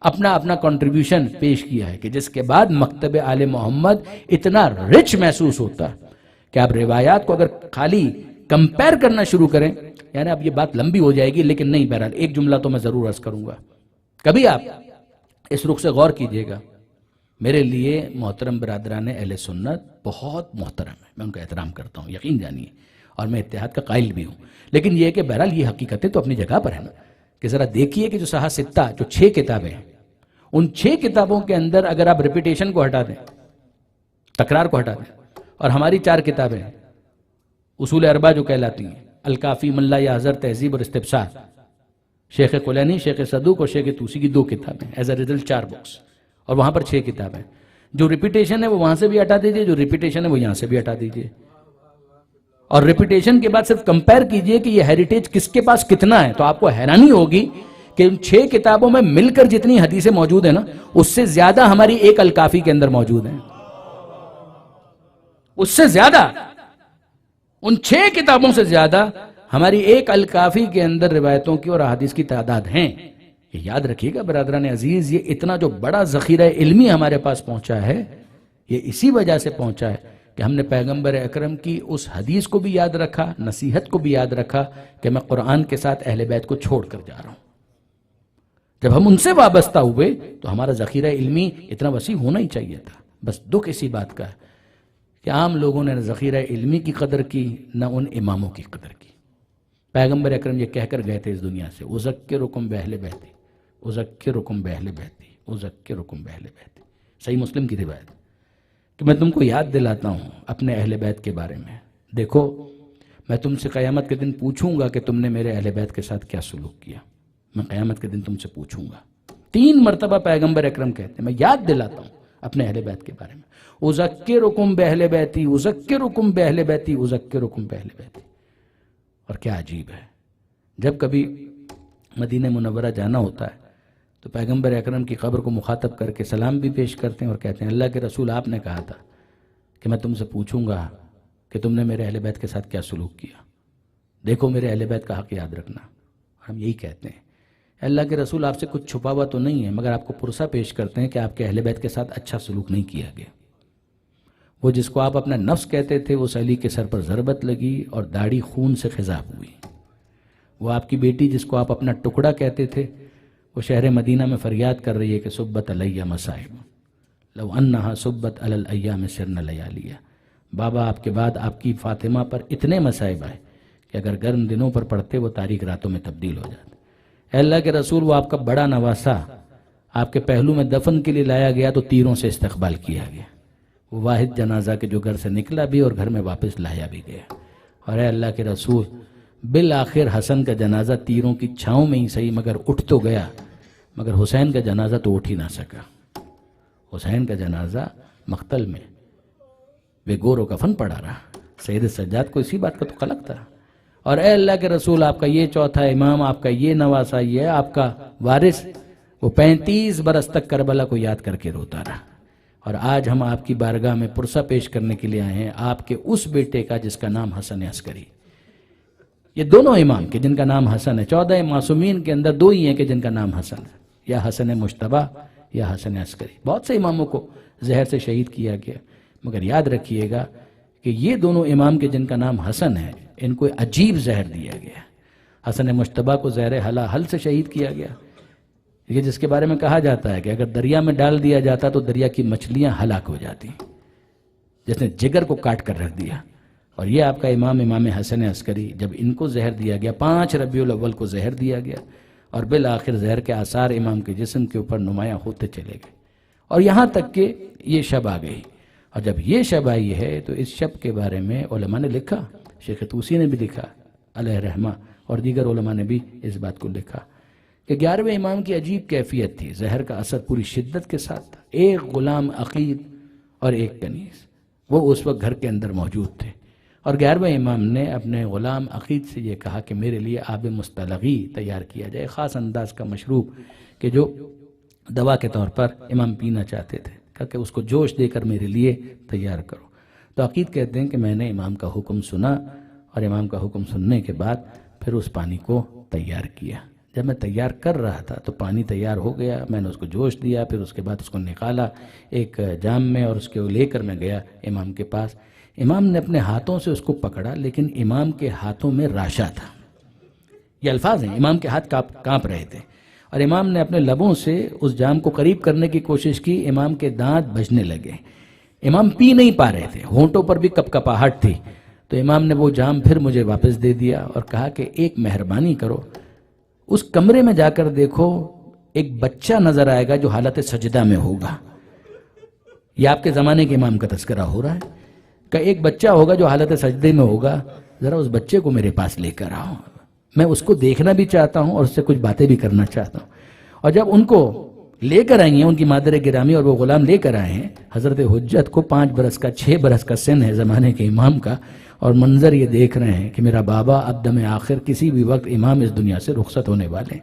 اپنا اپنا کنٹریبیوشن پیش کیا ہے کہ جس کے بعد مکتب آل محمد اتنا رچ محسوس ہوتا ہے کہ آپ روایات کو اگر خالی کمپیر کرنا شروع کریں، یعنی اب یہ بات لمبی ہو جائے گی لیکن نہیں، بہرحال ایک جملہ تو میں ضرور عرض کروں گا۔ کبھی آپ اس رخ سے غور کیجئے گا، میرے لیے محترم برادران اہل سنت بہت محترم ہے، میں ان کا احترام کرتا ہوں، یقین جانیے، اور میں اتحاد کا قائل بھی ہوں، لیکن یہ ہے کہ بہرحال یہ حقیقتیں تو اپنی جگہ پر ہیں نا، کہ ذرا دیکھیے کہ جو صحاح ستہ جو 6 کتابیں ہیں، ان 6 کتابوں کے اندر اگر آپ ریپیٹیشن کو ہٹا دیں، تکرار کو ہٹا دیں، اور ہماری 4 کتابیں ہیں اصول 4 جو کہلاتی ہیں، الکافی، من لا یعذر، تہذیب اور استبصار، شیخ کلینی، شیخ صدوق اور شیخ طوسی کی 2 کتابیں، ایز اے ریزلٹ 4 بکس، اور وہاں پر 6 کتابیں۔ جو ریپیٹیشن ہے وہ وہاں سے بھی ہٹا دیجئے، جو ریپیٹیشن ہے وہ یہاں سے بھی ہٹا دیجئے، اور ریپیٹیشن کے بعد صرف کمپیر کیجئے کہ یہ ہیریٹیج کس کے پاس کتنا ہے، تو آپ کو حیرانی ہوگی کہ ان 6 کتابوں میں مل کر جتنی حدیثیں موجود ہیں نا، اس سے زیادہ ہماری ایک الکافی کے اندر موجود ہیں، اس سے زیادہ، ان 6 کتابوں سے زیادہ ہماری ایک الکافی کے اندر روایتوں کی اور احادیث کی تعداد ہیں۔ یہ یاد رکھیے گا برادران عزیز، یہ اتنا جو بڑا ذخیرہ علمی ہمارے پاس پہنچا ہے، یہ اسی وجہ سے پہنچا ہے کہ ہم نے پیغمبر اکرم کی اس حدیث کو بھی یاد رکھا، نصیحت کو بھی یاد رکھا کہ میں قرآن کے ساتھ اہل بیت کو چھوڑ کر جا رہا ہوں۔ جب ہم ان سے وابستہ ہوئے تو ہمارا ذخیرہ علمی اتنا وسیع ہونا ہی چاہیے تھا۔ بس دکھ اسی بات کا ہے کہ عام لوگوں نے نہ ذخیرہ علمی کی قدر کی نہ ان اماموں کی قدر کی۔ پیغمبر اکرم یہ کہہ کر گئے تھے اس دنیا سے، اذکرکم باہل بیتی، اذکرکم باہل بیتی، اذکرکم باہل بیتی، صحیح مسلم کی روایت کہ میں تم کو یاد دلاتا ہوں اپنے اہل بیت کے بارے میں۔ دیکھو میں تم سے قیامت کے دن پوچھوں گا کہ تم نے میرے اہل بیت کے ساتھ کیا سلوک کیا، میں قیامت کے دن تم سے پوچھوں گا۔ 3 مرتبہ پیغمبر اکرم کہتے ہیں میں یاد دلاتا ہوں اپنے اہل بیت کے بارے میں، اذکرکم باہل بیتی، اذکرکم باہل بیتی، اذکرکم باہل بیتی۔ اور کیا عجیب ہے، جب کبھی مدینہ منورہ جانا ہوتا ہے تو پیغمبر اکرم کی قبر کو مخاطب کر کے سلام بھی پیش کرتے ہیں اور کہتے ہیں اللہ کے رسول آپ نے کہا تھا کہ میں تم سے پوچھوں گا کہ تم نے میرے اہل بیت کے ساتھ کیا سلوک کیا، دیکھو میرے اہل بیت کا حق یاد رکھنا۔ ہم یہی کہتے ہیں اللہ کے رسول آپ سے کچھ چھپا ہوا تو نہیں ہے، مگر آپ کو پرسہ پیش کرتے ہیں کہ آپ کے اہل بیت کے ساتھ اچھا سلوک نہیں کیا گیا۔ وہ جس کو آپ اپنا نفس کہتے تھے اس علی کے سر پر ضربت لگی اور داڑھی خون سے خضاب ہوئی۔ وہ آپ کی بیٹی جس کو آپ اپنا ٹکڑا کہتے تھے وہ شہر مدینہ میں فریاد کر رہی ہے کہ صبت علیہ مصائب لو انہا صبت علی الایام سرن لیالیہ۔ بابا آپ کے بعد آپ کی فاطمہ پر اتنے مصائب آئے کہ اگر گرم دنوں پر پڑھتے وہ تاریک راتوں میں تبدیل ہو جاتے۔ اے اللہ کے رسول وہ آپ کا بڑا نواسا آپ کے پہلو میں دفن کے لیے لایا گیا تو تیروں سے استقبال کیا گیا، وہ واحد جنازہ کے جو گھر سے نکلا بھی اور گھر میں واپس لایا بھی گیا۔ اور اے اللہ کے رسول بالآخر حسن کا جنازہ تیروں کی چھاؤں میں ہی صحیح مگر اٹھ تو گیا، مگر حسین کا جنازہ تو اٹھ ہی نہ سکا۔ حسین کا جنازہ مقتل میں بے گور و کفن پڑا رہا، سید سجاد کو اسی بات کا تو خلق تھا. اور اے اللہ کے رسول، آپ کا یہ چوتھا امام، آپ کا یہ نواسا، یہ آپ کا وارث، وہ 35 برس تک کربلا کو یاد کر کے روتا رہا. اور آج ہم آپ کی بارگاہ میں پرسہ پیش کرنے کے لیے آئے ہیں آپ کے اس بیٹے کا جس کا نام حسن عسکری. یہ دونوں امام کے جن کا نام حسن ہے، 14 معصومین کے اندر 2 ہی ہیں کہ جن کا نام حسن ہے، یا حسن مجتبیٰ یا حسن عسکری. بہت سے اماموں کو زہر سے شہید کیا گیا، مگر یاد رکھیے گا کہ یہ دونوں امام کے جن کا نام حسن ہے، ان کو عجیب زہر دیا گیا. حسن مجتبیٰ کو زہر حل سے شہید کیا گیا، یہ جس کے بارے میں کہا جاتا ہے کہ اگر دریا میں ڈال دیا جاتا تو دریا کی مچھلیاں ہلاک ہو جاتی، جس نے جگر کو کاٹ کر رکھ دیا. اور یہ آپ کا امام حسن عسکری، جب ان کو زہر دیا گیا، 5 ربیع الاول کو زہر دیا گیا، اور بالآخر زہر کے آثار امام کے جسم کے اوپر نمایاں ہوتے چلے گئے، اور یہاں تک کہ یہ شب آ گئی. اور جب یہ شب آئی ہے تو اس شب کے بارے میں علماء نے لکھا، شیخ طوسی نے بھی لکھا علیہ رحمہ، اور دیگر علماء نے بھی اس بات کو لکھا کہ 11ویں امام کی عجیب کیفیت تھی. زہر کا اثر پوری شدت کے ساتھ تھا. ایک غلام عقید اور ایک کنیز وہ اس وقت گھر کے اندر موجود تھے، اور 11ویں امام نے اپنے غلام عقید سے یہ کہا کہ میرے لیے آب مستلغی تیار کیا جائے، خاص انداز کا مشروب کہ جو دوا کے طور پر امام پینا چاہتے تھے، کہا کہ اس کو جوش دے کر میرے لیے تیار کرو. تو عقید کہتے ہیں کہ میں نے امام کا حکم سنا، اور امام کا حکم سننے کے بعد پھر اس پانی کو تیار کیا. جب میں تیار کر رہا تھا تو پانی تیار ہو گیا، میں نے اس کو جوش دیا، پھر اس کے بعد اس کو نکالا ایک جام میں، اور اس کو لے کر میں گیا امام کے پاس. امام نے اپنے ہاتھوں سے اس کو پکڑا، لیکن امام کے ہاتھوں میں راشا تھا. یہ الفاظ ہیں، امام کے ہاتھ کانپ رہے تھے، اور امام نے اپنے لبوں سے اس جام کو قریب کرنے کی کوشش کی. امام کے دانت بجنے لگے، امام پی نہیں پا رہے تھے، ہونٹوں پر بھی کپکپاہٹ تھی. تو امام نے وہ جام پھر مجھے واپس دے دیا اور کہا کہ ایک مہربانی کرو، اس کمرے میں جا کر دیکھو، ایک بچہ نظر آئے گا جو حالت سجدہ میں ہوگا. یہ آپ کے زمانے کے امام کا تذکرہ ہو رہا ہے کہ ایک بچہ ہوگا جو حالت سجدے میں ہوگا، ذرا اس بچے کو میرے پاس لے کر آؤ، میں اس کو دیکھنا بھی چاہتا ہوں اور اس سے کچھ باتیں بھی کرنا چاہتا ہوں. اور جب ان کو لے کر آئی ہیں، ان کی مادر گرامی اور وہ غلام لے کر آئے ہیں، حضرت حجت کو 5 برس کا 6 برس کا سن ہے زمانے کے امام کا، اور منظر یہ دیکھ رہے ہیں کہ میرا بابا اب دم آخر کسی بھی وقت امام اس دنیا سے رخصت ہونے والے ہیں.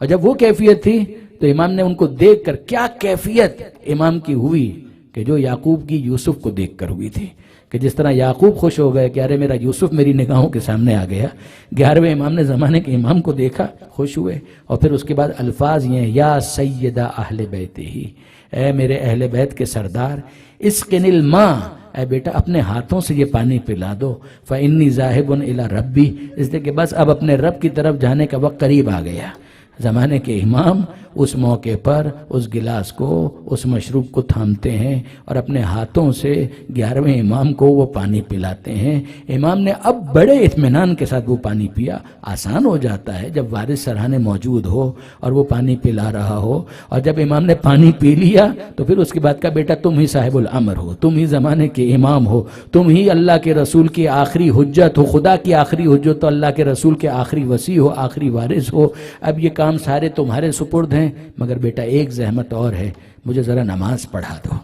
اور جب وہ کیفیت تھی تو امام نے ان کو دیکھ کر، کیا کیفیت امام کی ہوئی کہ جو یعقوب کی یوسف کو دیکھ کر ہوئی تھی، کہ جس طرح یعقوب خوش ہو گئے کہ ارے میرا یوسف میری نگاہوں کے سامنے آ گیا، 11ویں امام نے زمانے کے امام کو دیکھا، خوش ہوئے. اور پھر اس کے بعد الفاظ یہ ہیں، یا سیدہ اہل بیت ہی، اے میرے اہل بیت کے سردار، اسقن الماء، اے بیٹا اپنے ہاتھوں سے یہ پانی پلا دو، فإنی ذاہب الی ربی، اس لیے کہ بس اب اپنے رب کی طرف جانے کا وقت قریب آ گیا. زمانے کے امام اس موقع پر اس گلاس کو، اس مشروب کو تھامتے ہیں اور اپنے ہاتھوں سے 11ویں امام کو وہ پانی پلاتے ہیں. امام نے اب بڑے اطمینان کے ساتھ وہ پانی پیا. آسان ہو جاتا ہے جب وارث سرہانے موجود ہو اور وہ پانی پلا رہا ہو، اور جب امام نے پانی پی لیا تو پھر اس کے بعد کا بیٹا تم ہی صاحب الامر ہو، تم ہی زمانے کے امام ہو، تم ہی اللہ کے رسول کی آخری حجت ہو، خدا کی آخری حجت، تو اللہ کے رسول کے آخری وصی ہو، آخری وارث ہو. اب یہ کام سارے تمہارے سپرد ہیں، مگر بیٹا ایک زحمت اور ہے، مجھے ذرا نماز پڑھا دو،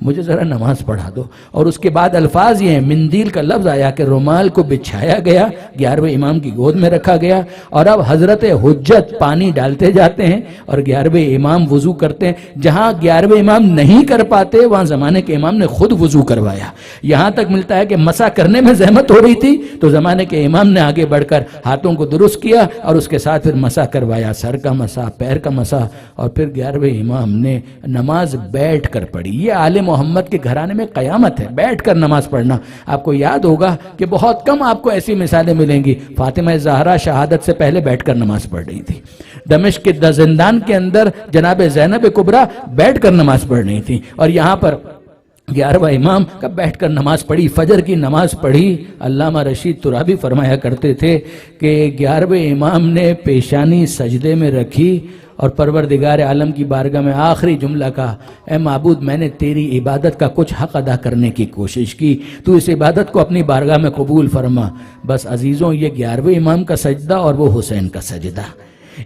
مجھے ذرا نماز پڑھا دو. اور اس کے بعد الفاظ یہ ہیں، مندیل کا لفظ آیا کہ رومال کو بچھایا گیا، 11ویں امام کی گود میں رکھا گیا، اور اب حضرت حجت پانی ڈالتے جاتے ہیں اور 11ویں امام وضو کرتے ہیں. جہاں 11ویں امام نہیں کر پاتے وہاں زمانے کے امام نے خود وضو کروایا. یہاں تک ملتا ہے کہ مسح کرنے میں زحمت ہو رہی تھی تو زمانے کے امام نے آگے بڑھ کر ہاتھوں کو درست کیا اور اس کے ساتھ پھر مسح کروایا، سر کا مسح، پیر کا مسح، اور پھر 11ویں امام نے نماز بیٹھ کر پڑھی. یہ عالم محمد کے گھرانے میں قیامت ہے، بیٹھ کر نماز پڑھنا. آپ کو یاد ہوگا کہ بہت کم آپ کو ایسی مثالیں ملیں گی. فاطمہ زہرا شہادت سے پہلے بیٹھ کر نماز پڑھ رہی تھی. دمشق کے زندان کے اندر جناب زینب کبریٰ بیٹھ کر نماز پڑھ رہی تھی، اور یہاں پر 11واں امام کا بیٹھ کر نماز پڑھی، فجر کی نماز پڑھی. علامہ رشید ترابی فرمایا کرتے تھے کہ 11ویں امام نے پیشانی سجدے میں رکھی اور پروردگار عالم کی بارگاہ میں آخری جملہ کہا، اے معبود میں نے تیری عبادت کا کچھ حق ادا کرنے کی کوشش کی، تو اس عبادت کو اپنی بارگاہ میں قبول فرما. بس عزیزوں، یہ 11ویں امام کا سجدہ اور وہ حسین کا سجدہ،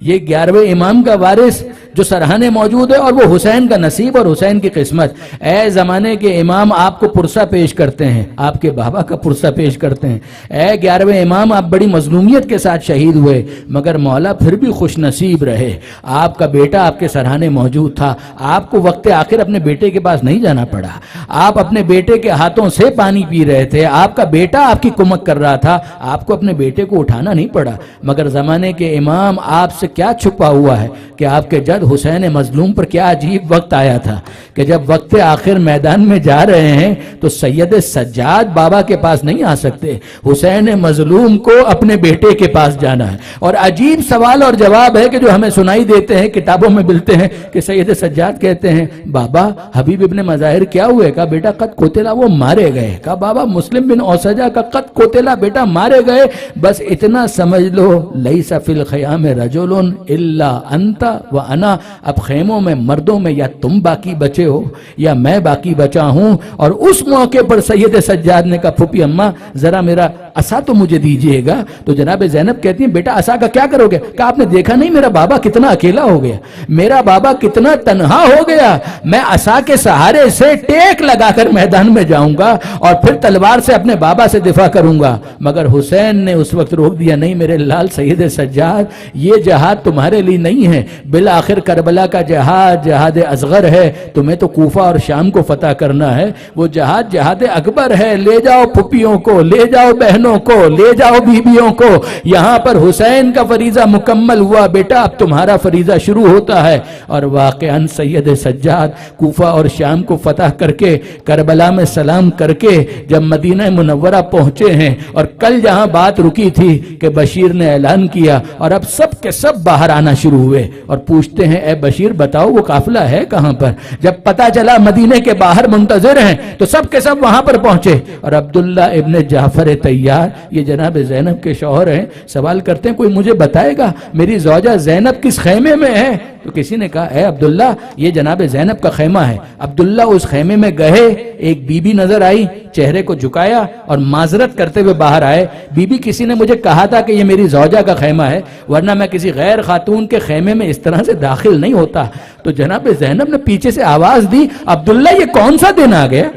یہ 11ویں امام کا وارث جو سرحانے موجود ہے اور وہ حسین کا نصیب اور حسین کی قسمت. اے زمانے کے امام آپ کو پرسہ پیش کرتے ہیں, آپ کے بابا کا پرسہ پیش کرتے ہیں. اے 11ویں امام آپ بڑی مظلومیت کے ساتھ شہید ہوئے, مگر مولا پھر بھی خوش نصیب رہے. آپ کا بیٹا آپ کے سرحانے موجود تھا, آپ کو وقت آخر اپنے بیٹے کے پاس نہیں جانا پڑا, آپ اپنے بیٹے کے ہاتھوں سے پانی پی رہے تھے, آپ کا بیٹا آپ کی کمک کر رہا تھا, آپ کو اپنے بیٹے کو اٹھانا نہیں پڑا. مگر زمانے کے امام آپ سے کیا چھپا ہوا ہے کہ آپ کے جد حسین مظلوم پر کیا عجیب وقت آیا تھا کہ جب وقت آخر میدان میں جا رہے ہیں تو سید سجاد بابا کے پاس نہیں آ سکتے, حسین مظلوم کو اپنے بیٹے کے پاس جانا ہے. اور عجیب سوال اور جواب ہے کہ جو ہمیں سنائی دیتے ہیں, کتابوں میں ملتے ہیں کہ سید سجاد کہتے ہیں بابا حبیب ابن مظاہر کیا ہوئے؟ کہا بیٹا قد قتلا, وہ مارے گئے. کہا بابا مسلم بن اوسجہ کا قد قتلا, بیٹا مارے گئے. بس اتنا سمجھ لو لیس فی الخیام رجل الا انت و انا, اب خیموں میں مردوں میں یا تم باقی بچے ہو یا میں باقی بچا ہوں. اور اس موقع پر سید سجاد نے کہا پھوپھی اماں ذرا میرا عصا تو مجھے دیجئے گا. تو جناب زینب کہتی ہیں بیٹا عصا کا کیا کرو گے؟ کہا آپ نے دیکھا نہیں میرا بابا کتنا اکیلا ہو گیا, میرا بابا کتنا تنہا ہو گیا, میں عصا کے سہارے سے ٹیک لگا کر میدان میں جاؤں گا اور پھر تلوار سے اپنے بابا سے دفاع کروں گا. مگر حسین نے اس وقت روک دیا, نہیں میرے لال سید سجاد, یہ جہاد تمہارے لیے نہیں ہے. بالآخر کربلا کا جہاد جہاد اصغر ہے, تمہیں تو کوفہ اور شام کو فتح کرنا ہے. وہ جہاد جہاد اکبر ہے. لے جاؤ پھپھیوں کو, لے جاؤ بہنوں کو, لے جاؤ بیویوں کو. یہاں پر حسین کا فریضہ مکمل ہوا, بیٹا اب تمہارا فریضہ شروع ہوتا ہے. اور واقعاً سید سجاد کوفہ اور شام کو فتح کر کے کربلا میں سلام کر کے جب مدینہ منورہ پہنچے ہیں, اور کل جہاں بات رکی تھی کہ بشیر نے اعلان کیا اور اب سب کے سب باہر آنا شروع ہوئے اور پوچھتے ہیں اے بشیر بتاؤ وہ قافلہ ہے کہاں پر؟ جب پتہ چلا مدینے کے باہر منتظر ہیں تو سب کے سب وہاں پر پہنچے. اور عبداللہ ابن جعفر طیار, یہ جناب زینب کے شوہر ہیں, سوال کرتے ہیں کوئی مجھے بتائے گا میری زوجہ زینب کس خیمے میں ہے؟ تو کسی نے کہا اے عبداللہ یہ جناب زینب کا خیمہ ہے. عبداللہ اس خیمے میں گئے, ایک بی بی نظر آئی, چہرے کو جھکایا اور معذرت کرتے ہوئے باہر آئے. بی بی کسی نے مجھے کہا تھا کہ یہ میری زوجہ کا خیمہ ہے, ورنہ میں کسی غیر خاتون کے خیمے میں اس طرح سے داخل نہیں ہوتا. تو جناب زینب نے پیچھے سے آواز دی عبداللہ یہ کون سا دن آ گیا,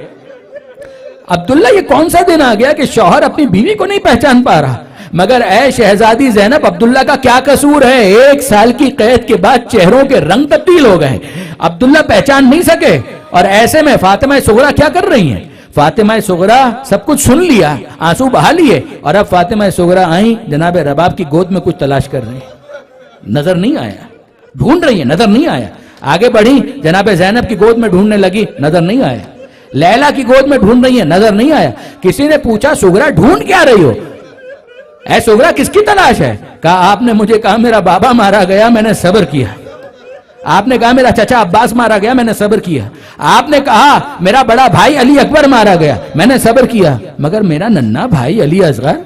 عبداللہ یہ کون سا دن آ گیا کہ شوہر اپنی بیوی کو نہیں پہچان پا رہا. مگر اے شہزادی زینب عبداللہ کا کیا قصور ہے؟ 1 سال کی قید کے بعد چہروں کے رنگ تبدیل ہو گئے, عبداللہ پہچان نہیں سکے. اور ایسے میں فاطمہ صغرا کیا کر رہی ہیں؟ فاطمہ صغرا سب کچھ سن لیا, آنسو بہا لیے, اور اب فاطمہ صغرا آئیں جناب رباب کی گود میں کچھ تلاش کر رہی ہیں, نظر نہیں آیا. ڈھونڈ رہی ہیں, نظر نہیں آیا. آگے بڑھی جناب زینب کی گود میں ڈھونڈنے لگی, نظر نہیں آیا. لیلا کی گود میں ڈھونڈ رہی ہیں, نظر نہیں آیا. کسی نے پوچھا صغرا ڈھونڈ کیا رہی ہو؟ اے صغرا کس کی تلاش ہے؟ کہا آپ نے مجھے کہا میرا بابا مارا گیا, میں نے صبر کیا. آپ نے کہا میرا چچا عباس مارا گیا, میں نے صبر کیا. آپ نے کہا میرا بڑا بھائی علی اکبر مارا گیا, میں نے صبر کیا. مگر میرا ننھا بھائی علی اصغر,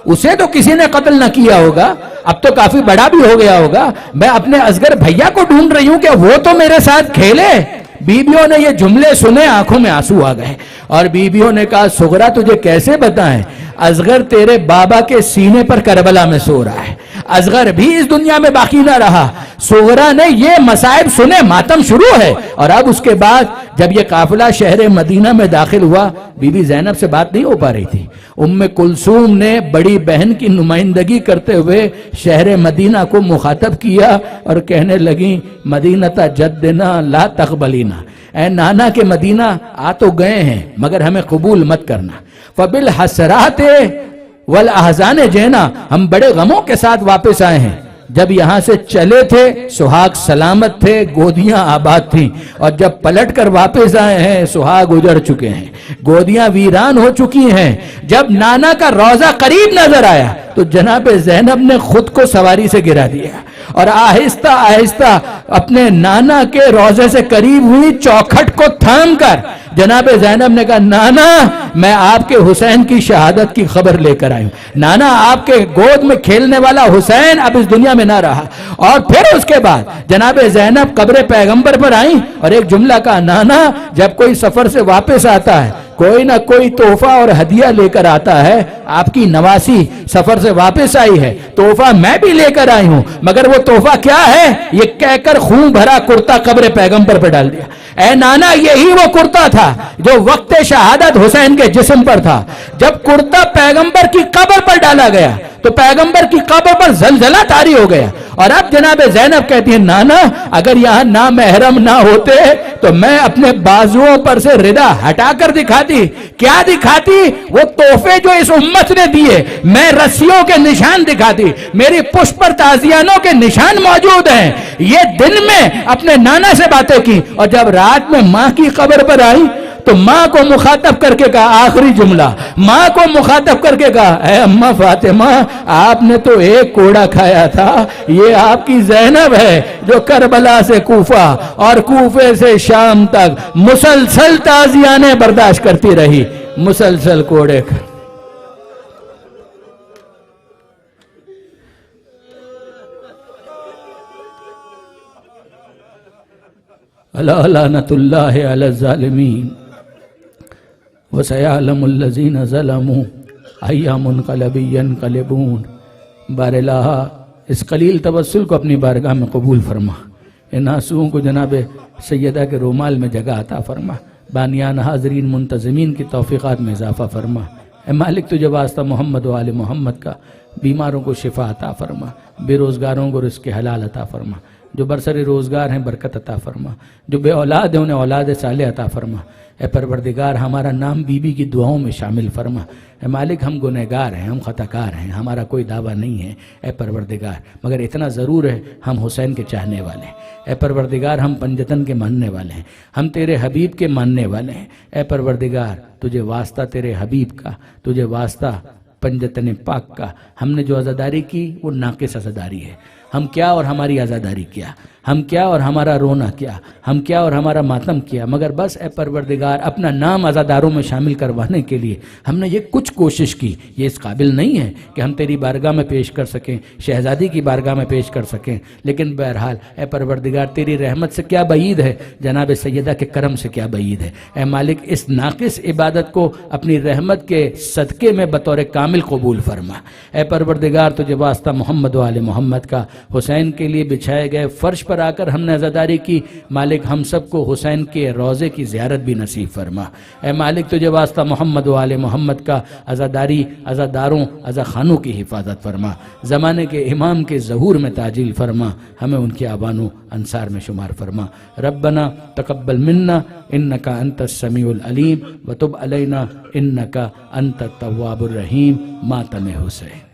اسے تو کسی نے قتل نہ کیا ہوگا, اب تو کافی بڑا بھی ہو گیا ہوگا. میں اپنے اصغر بھیا کو ڈھونڈ رہی ہوں کہ وہ تو میرے ساتھ کھیلے. بیبیوں نے یہ جملے سنے, آنکھوں میں آنسو آ گئے, اور بیبیوں نے کہا صغرا تجھے کیسے بتائیں, اصغر تیرے بابا کے سینے پر کربلا میں سو رہا ہے, اصغر بھی اس دنیا میں باقی نہ رہا. صغرا نے یہ مصائب سنے, ماتم شروع ہے. اور اب اس کے بعد جب یہ قافلہ شہر مدینہ میں داخل ہوا, بی بی زینب سے بات نہیں ہو پا رہی تھی. ام کلثوم نے بڑی بہن کی نمائندگی کرتے ہوئے شہر مدینہ کو مخاطب کیا اور کہنے لگیں مدینہ جدنا لا تقبلینا, اے نانا کے مدینہ آ تو گئے ہیں مگر ہمیں قبول مت کرنا. فبالحسرات والاحزان جینا, ہم بڑے غموں کے ساتھ واپس آئے ہیں. جب یہاں سے چلے تھے سہاگ سلامت تھے, گودیاں آباد تھیں, اور جب پلٹ کر واپس آئے ہیں سہاگ اجڑ چکے ہیں, گودیاں ویران ہو چکی ہیں. جب نانا کا روضہ قریب نظر آیا تو جناب زینب نے خود کو سواری سے گرا دیا اور آہستہ آہستہ اپنے نانا کے روضے سے قریب ہوئی, چوکھٹ کو تھام کر جناب زینب نے کہا نانا میں آپ کے حسین کی شہادت کی خبر لے کر آئی ہوں. نانا آپ کے گود میں کھیلنے والا حسین اب اس دنیا میں نہ رہا. اور پھر اس کے بعد جناب زینب قبر پیغمبر پر آئیں اور ایک جملہ کہا, نانا جب کوئی سفر سے واپس آتا ہے کوئی نہ کوئی تحفہ اور ہدیہ لے کر آتا ہے. آپ کی نواسی سفر سے واپس آئی ہے, تحفہ میں بھی لے کر آئی ہوں, مگر وہ تحفہ کیا ہے یہ کہہ کر خون بھرا کرتا قبر پیغمبر پہ ڈال دیا. اے نانا, یہی وہ کرتا تھا جو وقت شہادت حسین کے جسم پر تھا. جب کرتا پیغمبر کی قبر پر ڈالا گیا تو پیغمبر کی قبر پر زلزلہ طاری ہو گیا. اور اب جناب زینب کہتی ہیں نانا اگر یہاں نامحرم نہ ہوتے تو میں اپنے بازوؤں پر سے ردا ہٹا کر دکھاتی. کیا دکھاتی؟ وہ تحفے جو اس امت نے دیے. میں رسیوں کے نشان دکھاتی, میری پشت پر تازیانوں کے نشان موجود ہیں. یہ دن میں اپنے نانا سے باتیں کی, اور جب رات میں ماں کی قبر پر آئی تو ماں کو مخاطب کر کے کہا, آخری جملہ ماں کو مخاطب کر کے کہا, اے اماں فاطمہ آپ نے تو ایک کوڑا کھایا تھا, یہ آپ کی زینب ہے جو کربلا سے کوفہ اور کوفے سے شام تک مسلسل تعزیانے برداشت کرتی رہی, مسلسل کوڑے کھا. الا لعنت اللہ علی الظالمین وَسَيَعْلَمُ الَّذِينَ ظَلَمُوا أَيَّ مُنْقَلَبٍ يَنْقَلِبُونَ. بار الہا اس قلیل توسل کو اپنی بارگاہ میں قبول فرما, ان آنسوؤں کو جناب سیدہ کے رومال میں جگہ عطا فرما, بانیان حاضرین منتظمین کی توفیقات میں اضافہ فرما. اے مالک تجھے واسطہ محمد و آل محمد کا, بیماروں کو شفا عطا فرما, بے روزگاروں کو رزق حلال عطا فرما, جو برسر روزگار ہیں برکت عطا فرما, جو بے اولاد ہیں انہیں اولاد صالح عطا فرما. اے پروردگار ہمارا نام بی بی کی دعاؤں میں شامل فرما. اے مالک ہم گنہگار ہیں, ہم خطاکار ہیں, ہمارا کوئی دعویٰ نہیں ہے اے پروردگار, مگر اتنا ضرور ہے ہم حسین کے چاہنے والے ہیں. اے پروردگار ہم پنجتن کے ماننے والے ہیں, ہم تیرے حبیب کے ماننے والے ہیں. اے پروردگار تجھے واسطہ تیرے حبیب کا, تجھے واسطہ پنجتن پاک کا. ہم نے جو عزاداری کی وہ ناقص عزاداری ہے. ہم کیا اور ہماری عزاداری کیا, ہم کیا اور ہمارا رونا کیا, ہم کیا اور ہمارا ماتم کیا, مگر بس اے پروردگار اپنا نام عزاداروں میں شامل کروانے کے لیے ہم نے یہ کچھ کوشش کی. یہ اس قابل نہیں ہے کہ ہم تیری بارگاہ میں پیش کر سکیں, شہزادی کی بارگاہ میں پیش کر سکیں, لیکن بہرحال اے پروردگار تیری رحمت سے کیا بعید ہے, جناب سیدہ کے کرم سے کیا بعید ہے. اے مالک اس ناقص عبادت کو اپنی رحمت کے صدقے میں بطور کامل قبول فرما. اے پروردگار تجھے واسطہ محمد و آل محمد کا, حسین کے لیے بچھائے گئے فرش پر آ کر ہم نے عزاداری کی. مالک ہم سب کو حسین کے روضے کی زیارت بھی نصیب فرما. اے مالک تجھے واسطہ محمد و آل محمد کا عزاداری, عزاداروں, عزاخانوں کی حفاظت فرما. زمانے کے امام کے ظہور میں تعجیل فرما, ہمیں ان کے آبان و انصار میں شمار فرما. ربنا تقبل منا انکا انت السمیع العلیم وتب علینا انکا انت التواب الرحیم. ماتم حسین.